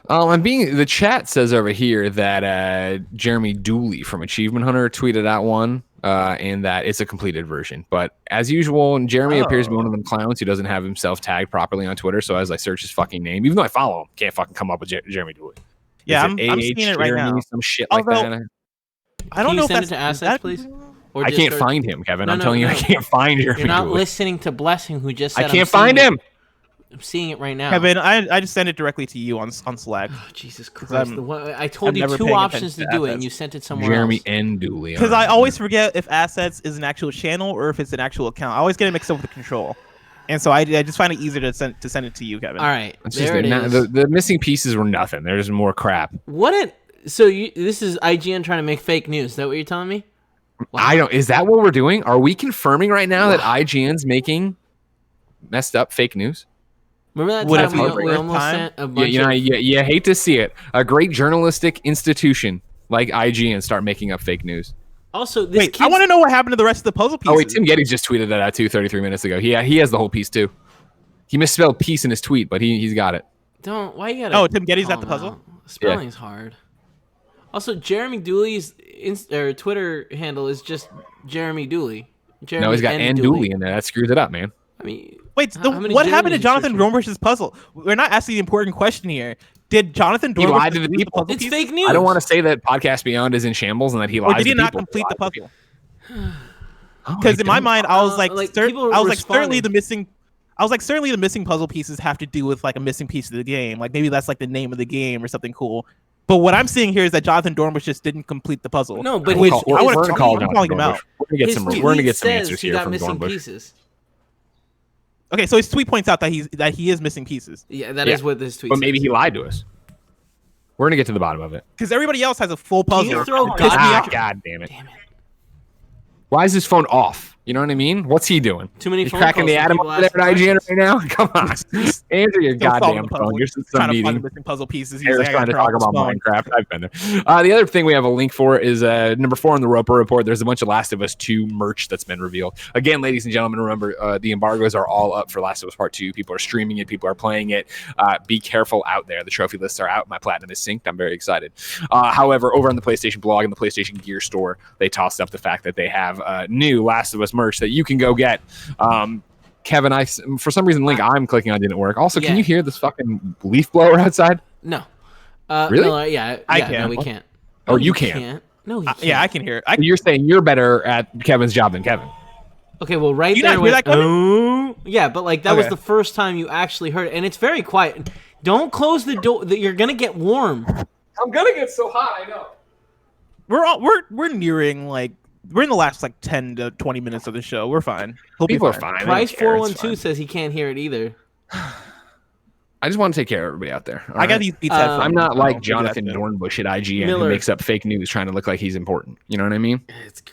The chat says over here that Jeremy Dooley from Achievement Hunter tweeted out one, and that it's a completed version. But as usual, Jeremy appears to be one of them clowns who doesn't have himself tagged properly on Twitter. So as I search his fucking name, even though I follow him, can't fucking come up with Jeremy Dooley. Yeah, I'm seeing it right now. Some shit like that. I don't know if that's it to assets, please. I can't find him, Kevin. I'm telling you, I can't find Jeremy Dooley. You're not listening to Blessing, who just said I can't find him. I'm seeing it right now. Kevin, I just sent it directly to you on Slack. Oh, Jesus Christ. I told you 2 options to do it, and you sent it somewhere Jeremy else. N. Dooley. Because I always forget if Assets is an actual channel or if it's an actual account. I always get it mixed up with the Control. And so I just find it easier to send it to you, Kevin. All right, there it is. The missing pieces were nothing. There's more crap. This is IGN trying to make fake news. Is that what you're telling me? Wow. Is that what we're doing? Are we confirming right now that IGN's making messed up fake news? Remember that time we almost sent a bunch of... You hate to see it. A great journalistic institution like IGN start making up fake news. Also, I want to know what happened to the rest of the puzzle pieces. Oh, wait, Tim Geddes just tweeted that out too 33 minutes ago. He has the whole piece too. He misspelled piece in his tweet, but he's got it. Why you gotta... Oh, Tim Geddes got the puzzle? Spelling's hard. Also, Jeremy Dooley's Twitter handle is just Jeremy Dooley. No, he's got N. Dooley in there. That screws it up, man. I mean... Wait, what happened to Jonathan Dornbush's puzzle? We're not asking the important question here. Did Jonathan Dornbush lie to the people? It's fake news. I don't want to say that Podcast Beyond is in shambles and that he lies to people. Or did he not complete the puzzle? Because in my mind, I was certainly the missing puzzle pieces have to do with like a missing piece of the game. Like maybe that's like the name of the game or something cool. But what I'm seeing here is that Jonathan Dornbush just didn't complete the puzzle. No, but we're calling him out. We're gonna get some answers here from Dornbush. Pieces. Okay, so his tweet points out that he is missing pieces. Yeah, that is what this tweet But says. maybe he lied to us. We're gonna get to the bottom of it. Because everybody else has a full puzzle. You throw God damn it. Why is his phone off? You know what I mean? What's he doing? Too many He's phone cracking calls the from atom people over there at asking IGN right now. Come on, answer your goddamn phone. You're some trying to meeting. find the missing puzzle pieces. He's Eric's trying to talk about Minecraft. I've been there. The other thing we have a link for is number 4 on the Roper Report. There's a bunch of Last of Us 2 merch that's been revealed. Again, ladies and gentlemen, remember the embargoes are all up for Last of Us Part 2. People are streaming it. People are playing it. Be careful out there. The trophy lists are out. My platinum is synced. I'm very excited. However, over on the PlayStation blog and the PlayStation Gear store, they tossed up the fact that they have new Last of Us merch that you can go get. Kevin, for some reason, link I'm clicking on didn't work. Also, can you hear this fucking leaf blower outside? No. Really? No, I can't. No, we can't. Oh, you can't. No, he can't. Yeah, I can hear it. You're saying you're better at Kevin's job than Kevin. Okay, well, right You there. not hear that, Kevin? Oh, yeah, but like that was the first time you actually heard it, and it's very quiet. Don't close the door. You're gonna get warm. I'm gonna get so hot. I know. We're nearing like. We're in the last like 10 to 20 minutes of the show. We're fine. People are fine. Price 412 says he can't hear it either. I just want to take care of everybody out there. I got these Beats headphones. I'm not like Jonathan Dornbush at IGN Miller. who makes up fake news trying to look like he's important. You know what I mean?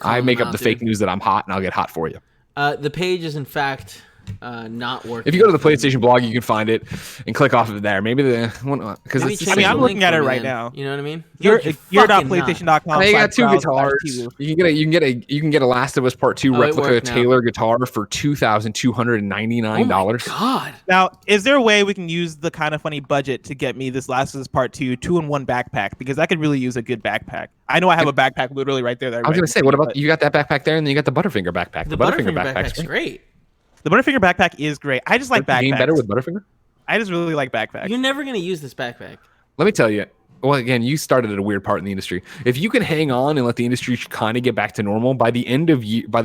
I make up the fake news that I'm hot and I'll get hot for you. The page is in fact not working. If you go to the PlayStation blog, you can find it and click off of it there. Maybe because I'm looking at it right now. You know what I mean? Gear.playstation.com. They got 2 guitars. You can get a Last of Us Part 2 replica Taylor guitar for $2,299. Oh my God. Now, is there a way we can use the kind of funny budget to get me this Last of Us Part 2 2-in-1 backpack? Because I could really use a good backpack. I know I have a backpack literally right there. I was gonna say, what about you got that backpack there, and then you got the Butterfinger backpack. The Butterfinger backpack's great. The Butterfinger backpack is great. I just like backpacks. Game better with Butterfinger? I just really like backpacks. You're never gonna use this backpack. Let me tell you. Well, again, you started at a weird part in the industry. If you can hang on and let the industry kind of get back to normal, by the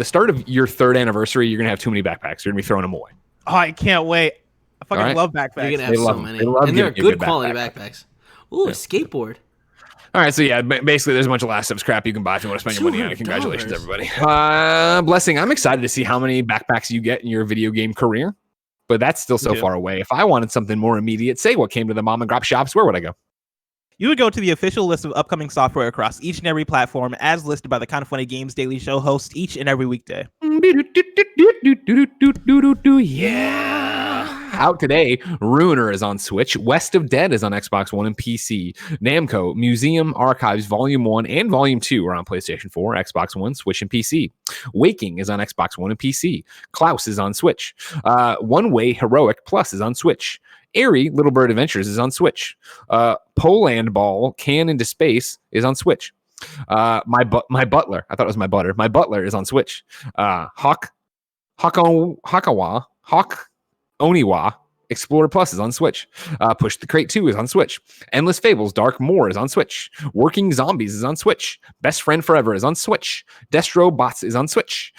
start of your 3rd anniversary, you're gonna have too many backpacks. You're gonna be throwing them away. Oh, I can't wait. I fucking love backpacks. You're gonna have so many, and they're good quality backpacks. Ooh, a skateboard. All right, so yeah, basically there's a bunch of Last of Us crap you can buy if you want to spend your money on it. Congratulations, everybody. Blessing, I'm excited to see how many backpacks you get in your video game career, but that's still so far away. If I wanted something more immediate, say what came to the mom and grop shops, where would I go? You would go to the official list of upcoming software across each and every platform as listed by the Kind of Funny Games Daily Show host each and every weekday. Yeah. Out today, Ruiner is on Switch. West of Dead is on Xbox One and PC. Namco Museum Archives Volume 1 and Volume 2 are on PlayStation 4, Xbox One, Switch, and PC. Waking is on Xbox One and PC. Klaus is on Switch. One Way Heroic Plus is on Switch. Airy Little Bird Adventures is on Switch. Poland Ball Can into Space is on Switch. My Butler, I thought it was my butter. My Butler is on Switch. Oniwa Explorer Plus is on Switch. Push the Crate 2 is on Switch. Endless Fables Dark Moor is on Switch. Working Zombies is on Switch. Best Friend Forever is on Switch. Destro Bots is on Switch.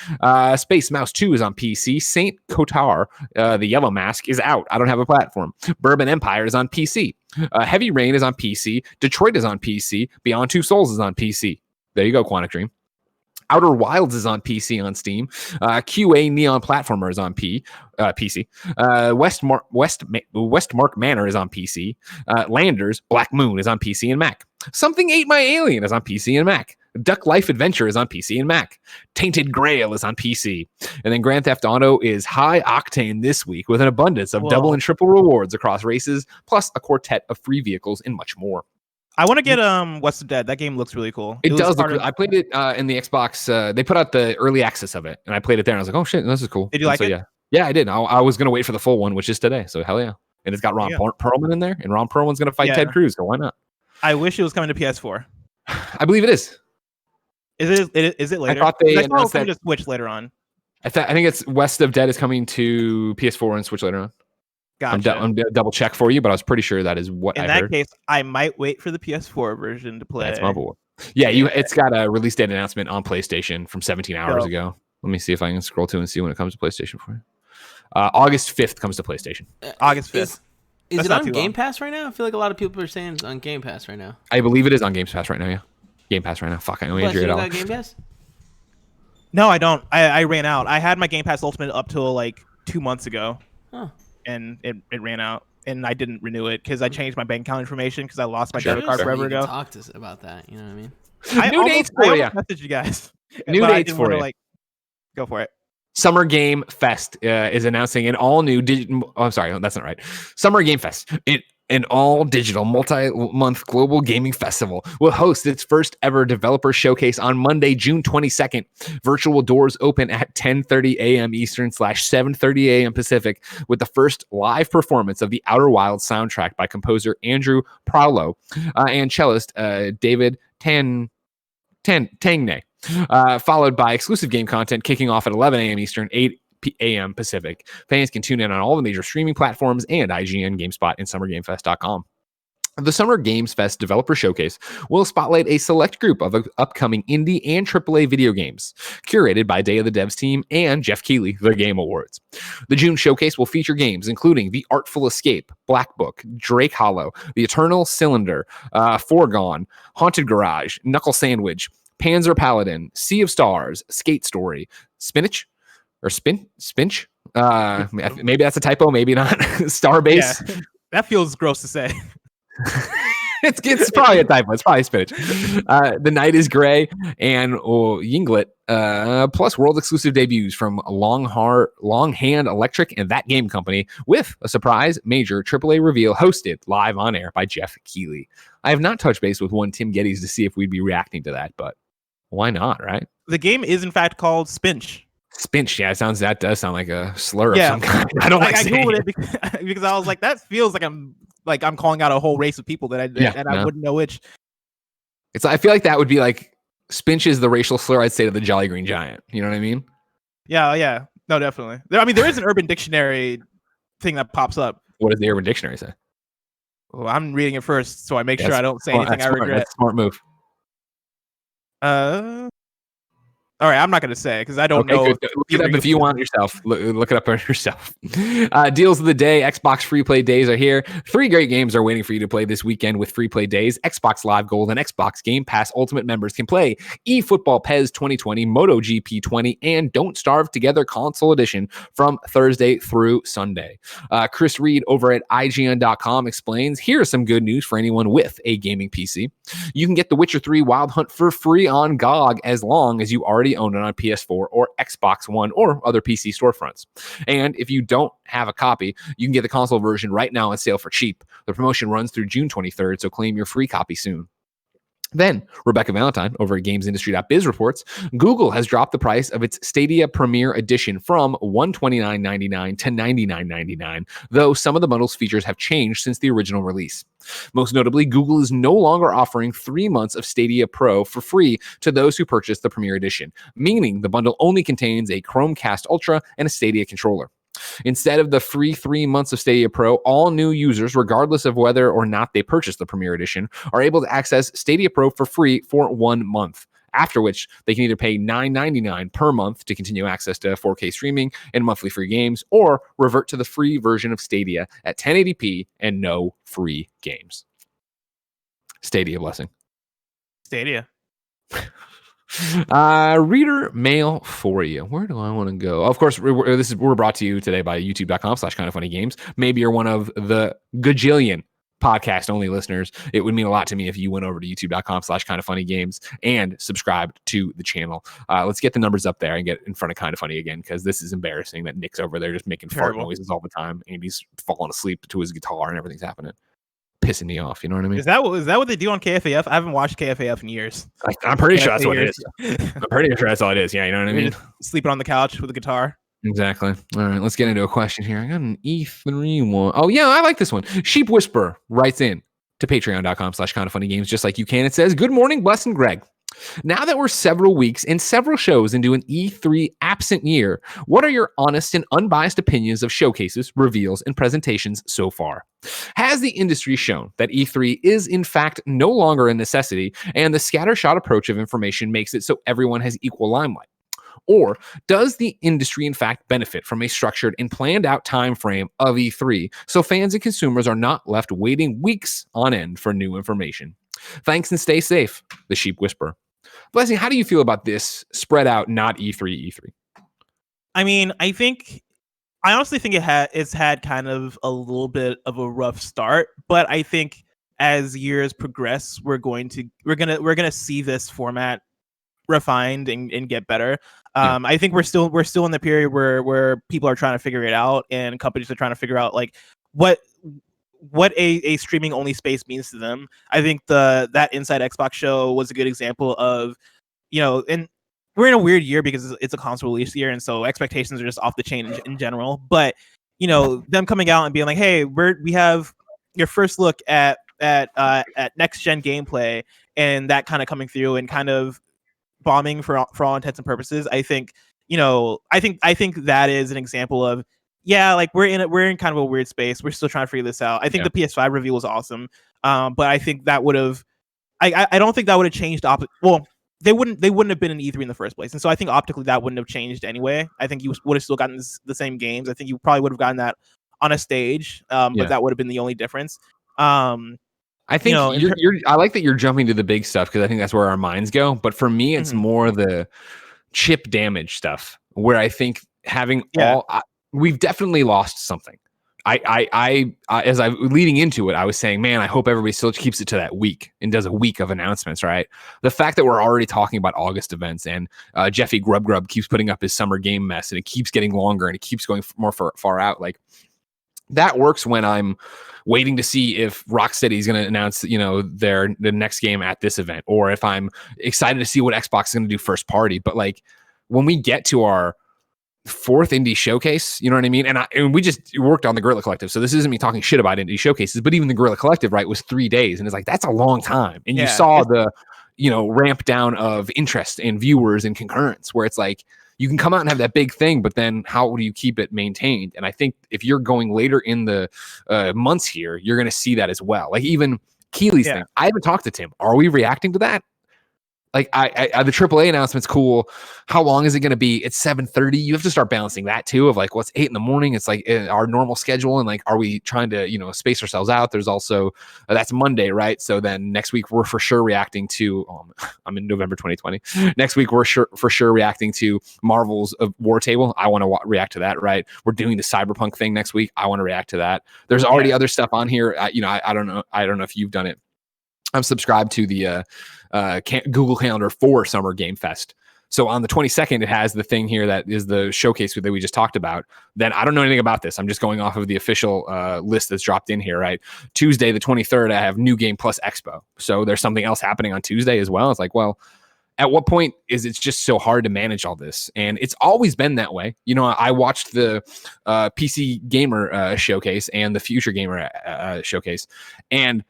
Space Mouse 2 is on PC. Saint Kotar, the Yellow Mask, is out. I don't have a platform. Bourbon Empire is on PC. Heavy Rain is on PC. Detroit is on PC. Beyond Two Souls is on PC. There you go, Quantic Dream. Outer Wilds is on PC on Steam. QA Neon Platformer is on PC. Westmark Manor is on PC. Landers Black Moon is on PC and Mac. Something Ate My Alien is on PC and Mac. Duck Life Adventure is on PC and Mac. Tainted Grail is on PC. And then Grand Theft Auto is high octane this week with an abundance of double and triple rewards across races, plus a quartet of free vehicles and much more. I want to get West of Dead. That game looks really cool. It does look. I played it in the Xbox. They put out the early access of it, and I played it there. And I was like, "Oh shit, this is cool." Did you like it? Yeah, I did. I was gonna wait for the full one, which is today. So hell yeah! And it's got Ron Perlman in there, and Ron Perlman's gonna fight Ted Cruz. So why not? I wish it was coming to PS4. I believe it is. Is it later? I thought they announced that to Switch later on. I think it's West of Dead is coming to PS4 and Switch later on. Gotcha. I'm double check for you, but I was pretty sure that is what I heard. In that case, I might wait for the PS4 version to play. That's my boy. Yeah, it's got a release date announcement on PlayStation from 17 hours ago. Let me see if I can scroll to and see when it comes to PlayStation for you. August 5th comes to PlayStation. August 5th. Is it on Game Pass right now? I feel like a lot of people are saying it's on Game Pass right now. I believe it is on Game Pass right now, yeah. Game Pass right now. Fuck, I know Andrew at all. You got Game Pass? No, I don't. I ran out. I had my Game Pass Ultimate up till like 2 months ago. Huh. And it ran out. and I didn't renew it because I changed my bank account information because I lost my debit card forever ago. Talk to us about that. You know what I mean? New dates for you. I messaged you guys. New dates for you. Go for it. Summer Game Fest is announcing an all new I'm sorry, that's not right. Summer Game Fest, an all digital multi-month global gaming festival, will host its first ever developer showcase on Monday, June 22nd. Virtual doors open at 10:30 a.m. Eastern / 7:30 a.m. Pacific, with the first live performance of the Outer Wilds soundtrack by composer Andrew Prowlo and cellist David Tangnay. Followed by exclusive game content kicking off at 11 a.m. Eastern, 8 a.m. Pacific. Fans can tune in on all the major streaming platforms and IGN, GameSpot, and SummerGameFest.com. The Summer Games Fest Developer Showcase will spotlight a select group of upcoming indie and AAA video games, curated by Day of the Devs team and Jeff Keighley, the Game Awards. The June Showcase will feature games including The Artful Escape, Black Book, Drake Hollow, The Eternal Cylinder, Foregone, Haunted Garage, Knuckle Sandwich, Panzer Paladin, Sea of Stars, Skate Story, Spinach, or Spinch? Maybe that's a typo, maybe not. Starbase. Yeah, that feels gross to say. it's probably a typo. It's probably Spinach. The Night is Gray and Yinglet, plus world exclusive debuts from Longhand Electric and That Game Company, with a surprise major AAA reveal hosted live on air by Jeff Keighley. I have not touched base with one Tim Geddes to see if we'd be reacting to that, but why not, right? The game is in fact called Spinch. Spinch, yeah, that does sound like a slur of some kind. I don't like saying it because I was like, that feels like I'm calling out a whole race of people that I wouldn't know which. I feel like that would be like Spinch is the racial slur I'd say to the Jolly Green Giant. You know what I mean? Yeah. No, definitely. There is an Urban Dictionary thing that pops up. What does the Urban Dictionary say? Well, I'm reading it first, so I make sure I don't say anything I regret. That's a smart move. All right, I'm not going to say because I don't know. Look it up if you want yourself. Look it up on yourself. Deals of the day. Xbox free play days are here. 3 great games are waiting for you to play this weekend with free play days. Xbox Live Gold and Xbox Game Pass Ultimate members can play eFootball PES 2020, MotoGP 20, and Don't Starve Together Console Edition from Thursday through Sunday. Chris Reed over at IGN.com explains, here's some good news for anyone with a gaming PC. You can get The Witcher 3 Wild Hunt for free on GOG as long as you already own it on PS4 or Xbox One or other PC storefronts. And if you don't have a copy, you can get the console version right now on sale for cheap. The promotion runs through June 23rd, so claim your free copy soon. Then, Rebecca Valentine over at GamesIndustry.biz reports, Google has dropped the price of its Stadia Premier Edition from $129.99 to $99.99, though some of the bundle's features have changed since the original release. Most notably, Google is no longer offering 3 months of Stadia Pro for free to those who purchase the Premier Edition, meaning the bundle only contains a Chromecast Ultra and a Stadia controller. Instead of the free 3 months of Stadia Pro, all new users, regardless of whether or not they purchase the Premier Edition, are able to access Stadia Pro for free for 1 month, after which they can either pay $9.99 per month to continue access to 4K streaming and monthly free games, or revert to the free version of Stadia at 1080p and no free games. Stadia blessing. Stadia. Reader mail for you. Where do I want to go? Of course, we're brought to you today by youtube.com/kindoffunnygames. Maybe you're one of the gajillion podcast only listeners. It would mean a lot to me if you went over to youtube.com/kindoffunnygames and subscribed to the channel. Let's get the numbers up there and get in front of Kind of Funny again, because this is embarrassing that Nick's over there just making fart noises all the time and he's falling asleep to his guitar and everything's happening. Pissing me off, you know what I mean? Is that what they do on KFAF? I haven't watched KFAF in years. I'm pretty sure that's what it is. I'm pretty sure that's all it is. Yeah, you know what I mean? Sleeping on the couch with a guitar. Exactly. All right, let's get into a question here. I got an E3 one. Oh, yeah, I like this one. TheSheepWhisper writes in to patreon.com/kindoffunnygames, just like you can. It says, good morning, Bless and Greg. Now that we're several weeks and several shows into an E3 absent year, what are your honest and unbiased opinions of showcases, reveals, and presentations so far? Has the industry shown that E3 is in fact no longer a necessity and the scattershot approach of information makes it so everyone has equal limelight? Or does the industry in fact benefit from a structured and planned out time frame of E3 so fans and consumers are not left waiting weeks on end for new information? Thanks and stay safe, The Sheep Whisper. Blessing, how do you feel about this spread out, not E3? I mean, I think I honestly think it's had kind of a little bit of a rough start, but I think as years progress, we're gonna see this format refined and get better. I think we're still in the period where people are trying to figure it out, and companies are trying to figure out like what a streaming only space means to them. I think that Inside Xbox show was a good example of, and we're in a weird year because it's a console release year, and so expectations are just off the chain in general. But them coming out and being like, hey, we have your first look at next gen gameplay, and that kind of coming through and kind of bombing for all intents and purposes. I think I think that is an example of, like we're in kind of a weird space. We're still trying to figure this out. I think the PS5 reveal was awesome, but I think that would have I don't think that would have changed well, they wouldn't have been in E3 in the first place, and so I think optically that wouldn't have changed anyway. I think you would have still gotten the same games. I think you probably would have gotten that on a stage, but that would have been the only difference. I think I like that you're jumping to the big stuff because I think that's where our minds go. But for me, it's more the chip damage stuff where I think having we've definitely lost something. I as I leading into it, I was saying, man, I hope everybody still keeps it to that week and does a week of announcements, right? The fact that we're already talking about August events and Jeffy Grub keeps putting up his summer game mess and it keeps getting longer and it keeps going more far out. Like that works when I'm waiting to see if Rocksteady is going to announce, the next game at this event, or if I'm excited to see what Xbox is going to do first party. But like when we get to our fourth indie showcase, you know what I mean? And we just worked on the Guerrilla Collective. So this isn't me talking shit about indie showcases, but even the Guerrilla Collective, right, was 3 days. And it's like, that's a long time. And you saw the, ramp down of interest and viewers and concurrence where it's like, you can come out and have that big thing, but then how do you keep it maintained? And I think if you're going later in the months here, you're going to see that as well. Like even Keeley's thing. I haven't talked to Tim. Are we reacting to that? Like the AAA announcement's cool. How long is it going to be? It's 7:30. You have to start balancing that too. Of like, what's 8 in. It's like our normal schedule, and like, are we trying to space ourselves out? There's also that's Monday, right? So then next week we're for sure reacting to. I'm in November 2020. Next week we're for sure reacting to Marvel's War Table. I want to react to that, right? We're doing the Cyberpunk thing next week. I want to react to that. There's already other stuff on here. I don't know. I don't know if you've done it. I'm subscribed to the Google Calendar for Summer Game Fest. So on the 22nd, it has the thing here that is the showcase that we just talked about. Then I don't know anything about this. I'm just going off of the official list that's dropped in here, right? Tuesday, the 23rd, I have New Game Plus Expo. So there's something else happening on Tuesday as well. It's like, well, at what point is it just so hard to manage all this? And it's always been that way. I watched the PC Gamer showcase and the Future Gamer showcase. And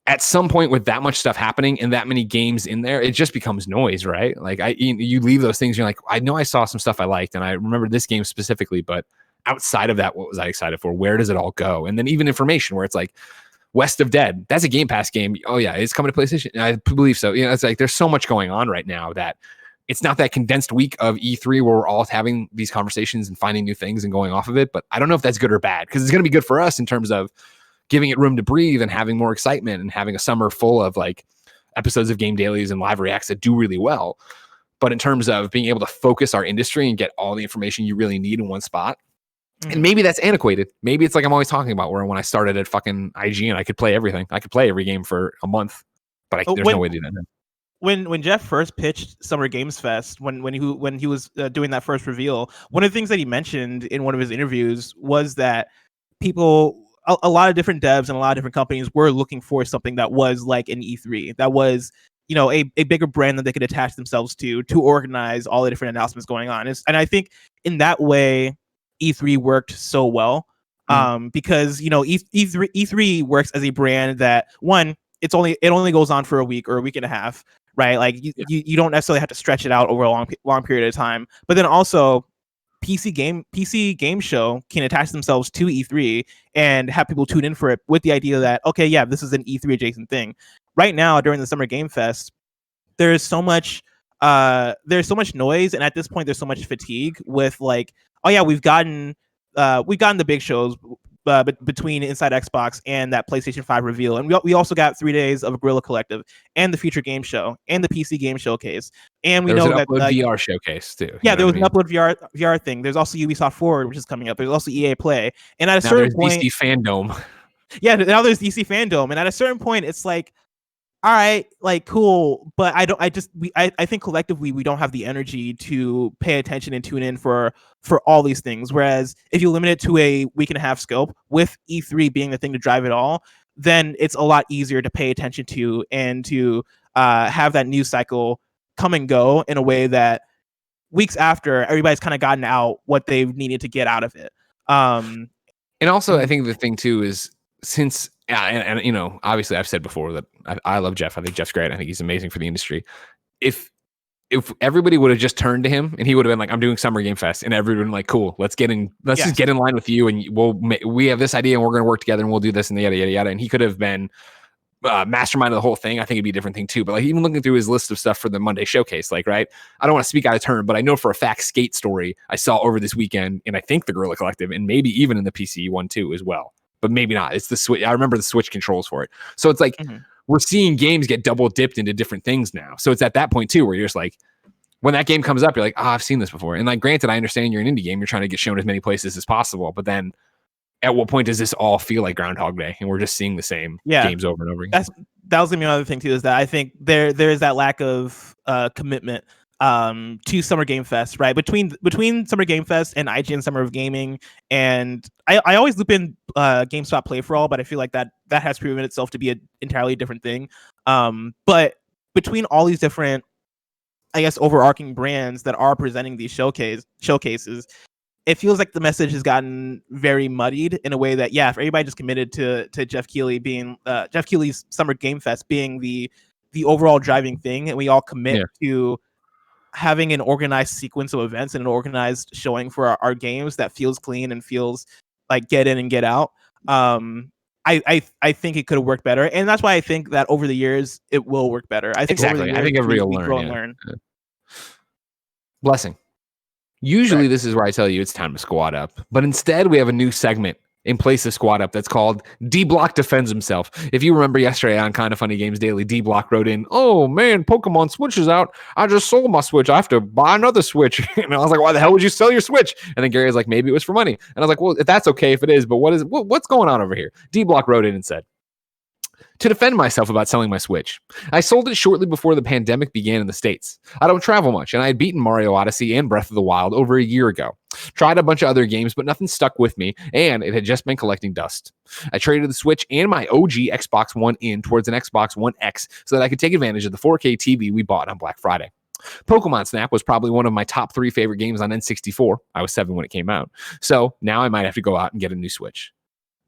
at some point with that much stuff happening and that many games in there, it just becomes noise, right? Like you leave those things, you're like, I know I saw some stuff I liked and I remember this game specifically, but outside of that, what was I excited for? Where does it all go? And then even information where it's like West of Dead, that's a Game Pass game. Oh yeah, it's coming to PlayStation. I believe so. It's like there's so much going on right now that it's not that condensed week of E3 where we're all having these conversations and finding new things and going off of it. But I don't know if that's good or bad because it's going to be good for us in terms of giving it room to breathe and having more excitement and having a summer full of like episodes of Game Dailies and live reacts that do really well. But in terms of being able to focus our industry and get all the information you really need in one spot, and maybe that's antiquated. Maybe it's like I'm always talking about where when I started at fucking IGN, I could play everything. I could play every game for a month, but there's no way to do that. When Jeff first pitched Summer Games Fest, when he was doing that first reveal, one of the things that he mentioned in one of his interviews was that a lot of different devs and a lot of different companies were looking for something that was like an E3, that was, a bigger brand that they could attach themselves to organize all the different announcements going on. And I think in that way, E3 worked so well, because, E3 works as a brand that, one, it only goes on for a week or a week and a half, right? Like you don't necessarily have to stretch it out over a long period of time. But then also, PC game show can attach themselves to E3 and have people tune in for it with the idea that, okay, yeah, this is an E3 adjacent thing. Right now, during the Summer Game Fest, there's so much noise, and at this point, there's so much fatigue with like, oh yeah, we've gotten the big shows. between Inside Xbox and that PlayStation 5 reveal. And we also got 3 days of Guerrilla Collective and the Future Game Show and the PC Game Showcase. And we there was know an that Upload VR showcase too. Yeah, there was an Upload VR thing. There's also Ubisoft Forward, which is coming up. There's also EA Play. And at a certain point, DC Fandom. Yeah, now there's DC Fandom. And at a certain point, it's like, all right, like cool, but I think collectively we don't have the energy to pay attention and tune in for all these things. Whereas if you limit it to a week and a half scope, with E3 being the thing to drive it all, then it's a lot easier to pay attention to and to have that news cycle come and go in a way that weeks after everybody's kind of gotten out what they've needed to get out of it. And also, I think the thing too is, since and you know, obviously I've said before that I love Jeff. I think Jeff's great. I think he's amazing for the industry. If everybody would have just turned to him and he would have been like, I'm doing Summer Game Fest, and everyone been like, cool, let's just get in line with you, and we have this idea and we're going to work together and we'll do this and yada yada yada. And he could have been mastermind of the whole thing. I think it'd be a different thing too. But like, even looking through his list of stuff for the Monday showcase, like, right, I don't want to speak out of turn, but I know for a fact Skate Story I saw over this weekend, and I think the Guerrilla Collective, and maybe even in the PC one too as well. But maybe not. It's the Switch. I remember the Switch controls for it. So it's like we're seeing games get double dipped into different things now. So it's at that point too where you're just like, when that game comes up, you're like, I've seen this before. And like, granted, I understand you're an indie game. You're trying to get shown as many places as possible. But then at what point does this all feel like Groundhog Day? And we're just seeing the same games over and over again. That was gonna be another thing too, is that I think there is that lack of commitment to Summer Game Fest, right? Between Summer Game Fest and IGN Summer of Gaming, and I always loop in GameSpot Play for All, but I feel like that has proven itself to be an entirely different thing. But between all these different, I guess, overarching brands that are presenting these showcases, it feels like the message has gotten very muddied in a way that, if everybody just committed to Jeff Keighley being Jeff Keighley's Summer Game Fest being the overall driving thing, and we all commit to having an organized sequence of events and an organized showing for our games that feels clean and feels like get in and get out. I think it could have worked better, and that's why I think that over the years it will work better. I think exactly. I think everybody will learn. Blessing. Usually this is where I tell you it's time to squat up, but instead we have a new segment in place of squat up that's called DBLOCK Defends Himself. If you remember yesterday on Kind of Funny Games Daily, DBLOCK wrote in, oh man, Pokemon Switch is out. I just sold my Switch. I have to buy another Switch. And I was like, why the hell would you sell your Switch? And then Gary was like, maybe it was for money. And I was like, well, if that's okay if it is, but what's going on over here? DBLOCK wrote in and said, to defend myself about selling my Switch, I sold it shortly before the pandemic began in the States. I don't travel much, and I had beaten Mario Odyssey and Breath of the Wild over a year ago. Tried a bunch of other games, but nothing stuck with me, and it had just been collecting dust. I traded the Switch and my OG Xbox One in towards an Xbox One X so that I could take advantage of the 4K TV we bought on Black Friday. Pokemon Snap was probably one of my top 3 favorite games on N64. I was 7 when it came out. So now I might have to go out and get a new Switch.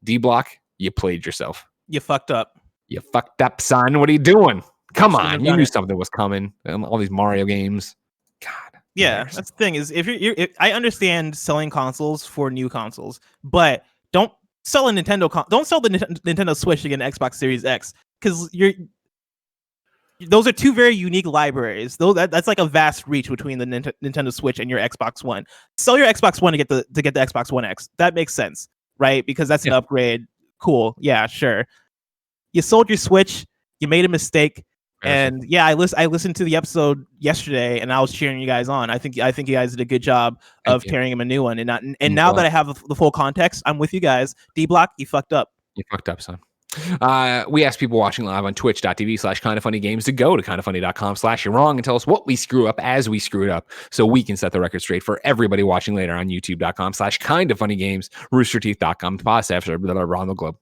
DBLOCK, you played yourself. You fucked up. You fucked up, son. What are you doing? Come on. You knew something was coming. All these Mario games. God. Yeah, that's the thing is, if I understand selling consoles for new consoles, but don't sell a don't sell the Nintendo Switch to get an Xbox Series X, because those are two very unique libraries. That's like a vast reach between the Nintendo Switch and your Xbox One. Sell your Xbox One to get the Xbox One X. That makes sense, right? Because that's an upgrade. Cool. Yeah, sure. You sold your Switch. You made a mistake. And I listened to the episode yesterday, and I was cheering you guys on. I think you guys did a good job of carrying him a new one. And now that I have the full context, I'm with you guys. DBLOCK, you fucked up. You fucked up, son. We asked people watching live on twitch.tv/kindoffunnygames to go to kindoffunny.com/you're wrong and tell us what we screw up as we screw it up, so we can set the record straight for everybody watching later on youtube.com/kindoffunnygames, roosterteeth.com, around the globe.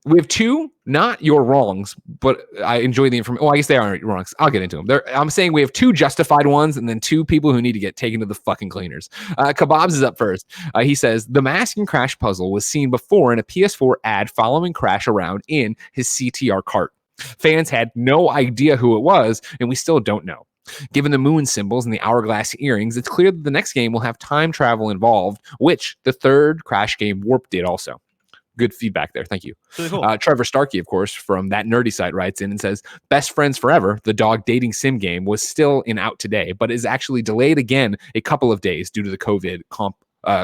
We have 2, not your wrongs, but I enjoy the information. Well, I guess they aren't wrongs. I'll get into them. I'm saying we have 2 justified ones and then 2 people who need to get taken to the fucking cleaners. Kebabs is up first. He says, the Mask and Crash puzzle was seen before in a PS4 ad following Crash around in his CTR cart. Fans had no idea who it was, and we still don't know. Given the moon symbols and the hourglass earrings, it's clear that the next game will have time travel involved, which the third Crash game, Warp, did also. Good feedback there. Thank you. Really cool. Trevor Starkey, of course, from That Nerdy Site, writes in and says, Best Friends Forever, the dog dating sim game, was still out today, but is actually delayed again a couple of days due to the COVID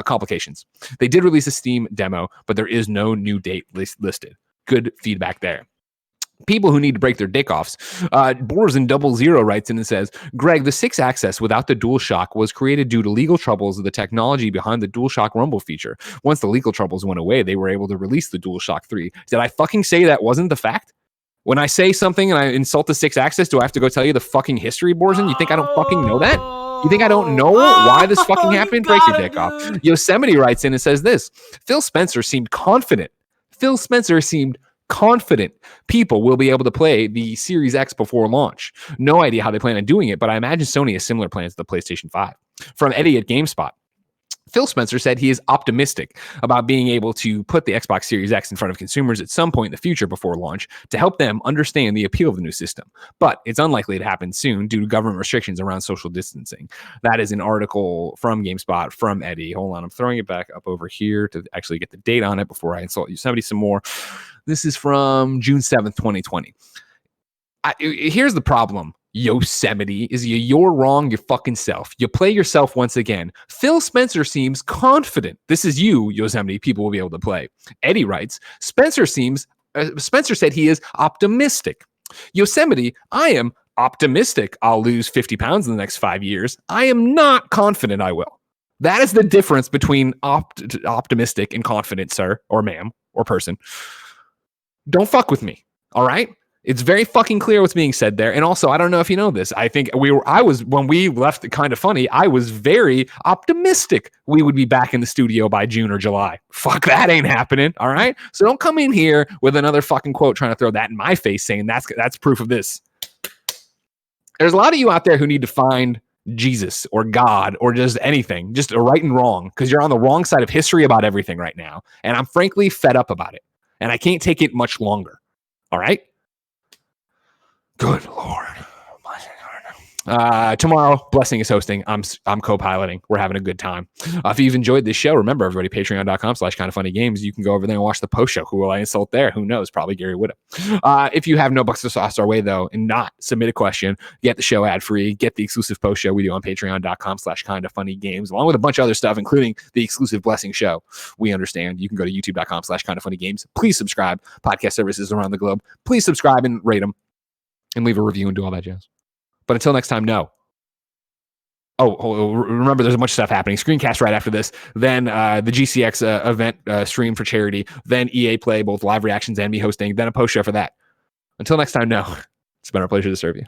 complications. They did release a Steam demo, but there is no new date listed. Good feedback there. People who need to break their dick offs. Boars in 00 writes in and says, Greg, the 6 Access without the DualShock was created due to legal troubles of the technology behind the DualShock Rumble feature. Once the legal troubles went away, they were able to release the DualShock 3. Did I fucking say that wasn't the fact? When I say something and I insult the 6 Access, do I have to go tell you the fucking history, Borzen? You think I don't fucking know that? You think I don't know why this fucking happened? Break your dick off. Yosemite writes in and says this. Phil Spencer seemed confident. People will be able to play the Series X before launch. No idea how they plan on doing it, but I imagine Sony has similar plans to the PlayStation 5. From Eddie at GameSpot, Phil Spencer said he is optimistic about being able to put the Xbox Series X in front of consumers at some point in the future before launch to help them understand the appeal of the new system. But it's unlikely to happen soon due to government restrictions around social distancing. That is an article from GameSpot from Eddie. Hold on, I'm throwing it back up over here to actually get the date on it before I insult Yosemite some more. This is from June 7th, 2020. Here's the problem. Yosemite is you're wrong your fucking self. You play yourself once again. Phil Spencer seems confident. This is you, Yosemite. People will be able to play. Eddie writes, Spencer said he is optimistic. Yosemite, I am optimistic I'll lose 50 pounds in the next 5 years. I am not confident I will. That is the difference between optimistic and confident, sir, or ma'am, or person. Don't fuck with me. All right? It's very fucking clear what's being said there. And also, I don't know if you know this. I think when we left it kind of funny, I was very optimistic we would be back in the studio by June or July. Fuck, that ain't happening. All right. So don't come in here with another fucking quote trying to throw that in my face saying that's proof of this. There's a lot of you out there who need to find Jesus or God or just anything, just a right and wrong, because you're on the wrong side of history about everything right now. And I'm frankly fed up about it. And I can't take it much longer. All right. Good Lord. Tomorrow, Blessing is hosting. I'm co-piloting. We're having a good time. If you've enjoyed this show, remember everybody, patreon.com/kindoffunnygames. You can go over there and watch the post show. Who will I insult there? Who knows? Probably Gary Whitta. If you have no bucks to sauce our way, though, and not submit a question, get the show ad-free, get the exclusive post show we do on patreon.com/kindoffunnygames, along with a bunch of other stuff, including the exclusive Blessing show. We understand. You can go to youtube.com/kindoffunnygames. Please subscribe. Podcast services around the globe. Please subscribe and rate them and leave a review and do all that jazz. But until next time, no. Oh, remember, there's a bunch of stuff happening. Screencast right after this. Then the GCX event stream for charity. Then EA Play, both live reactions and me hosting. Then a post show for that. Until next time, no. It's been our pleasure to serve you.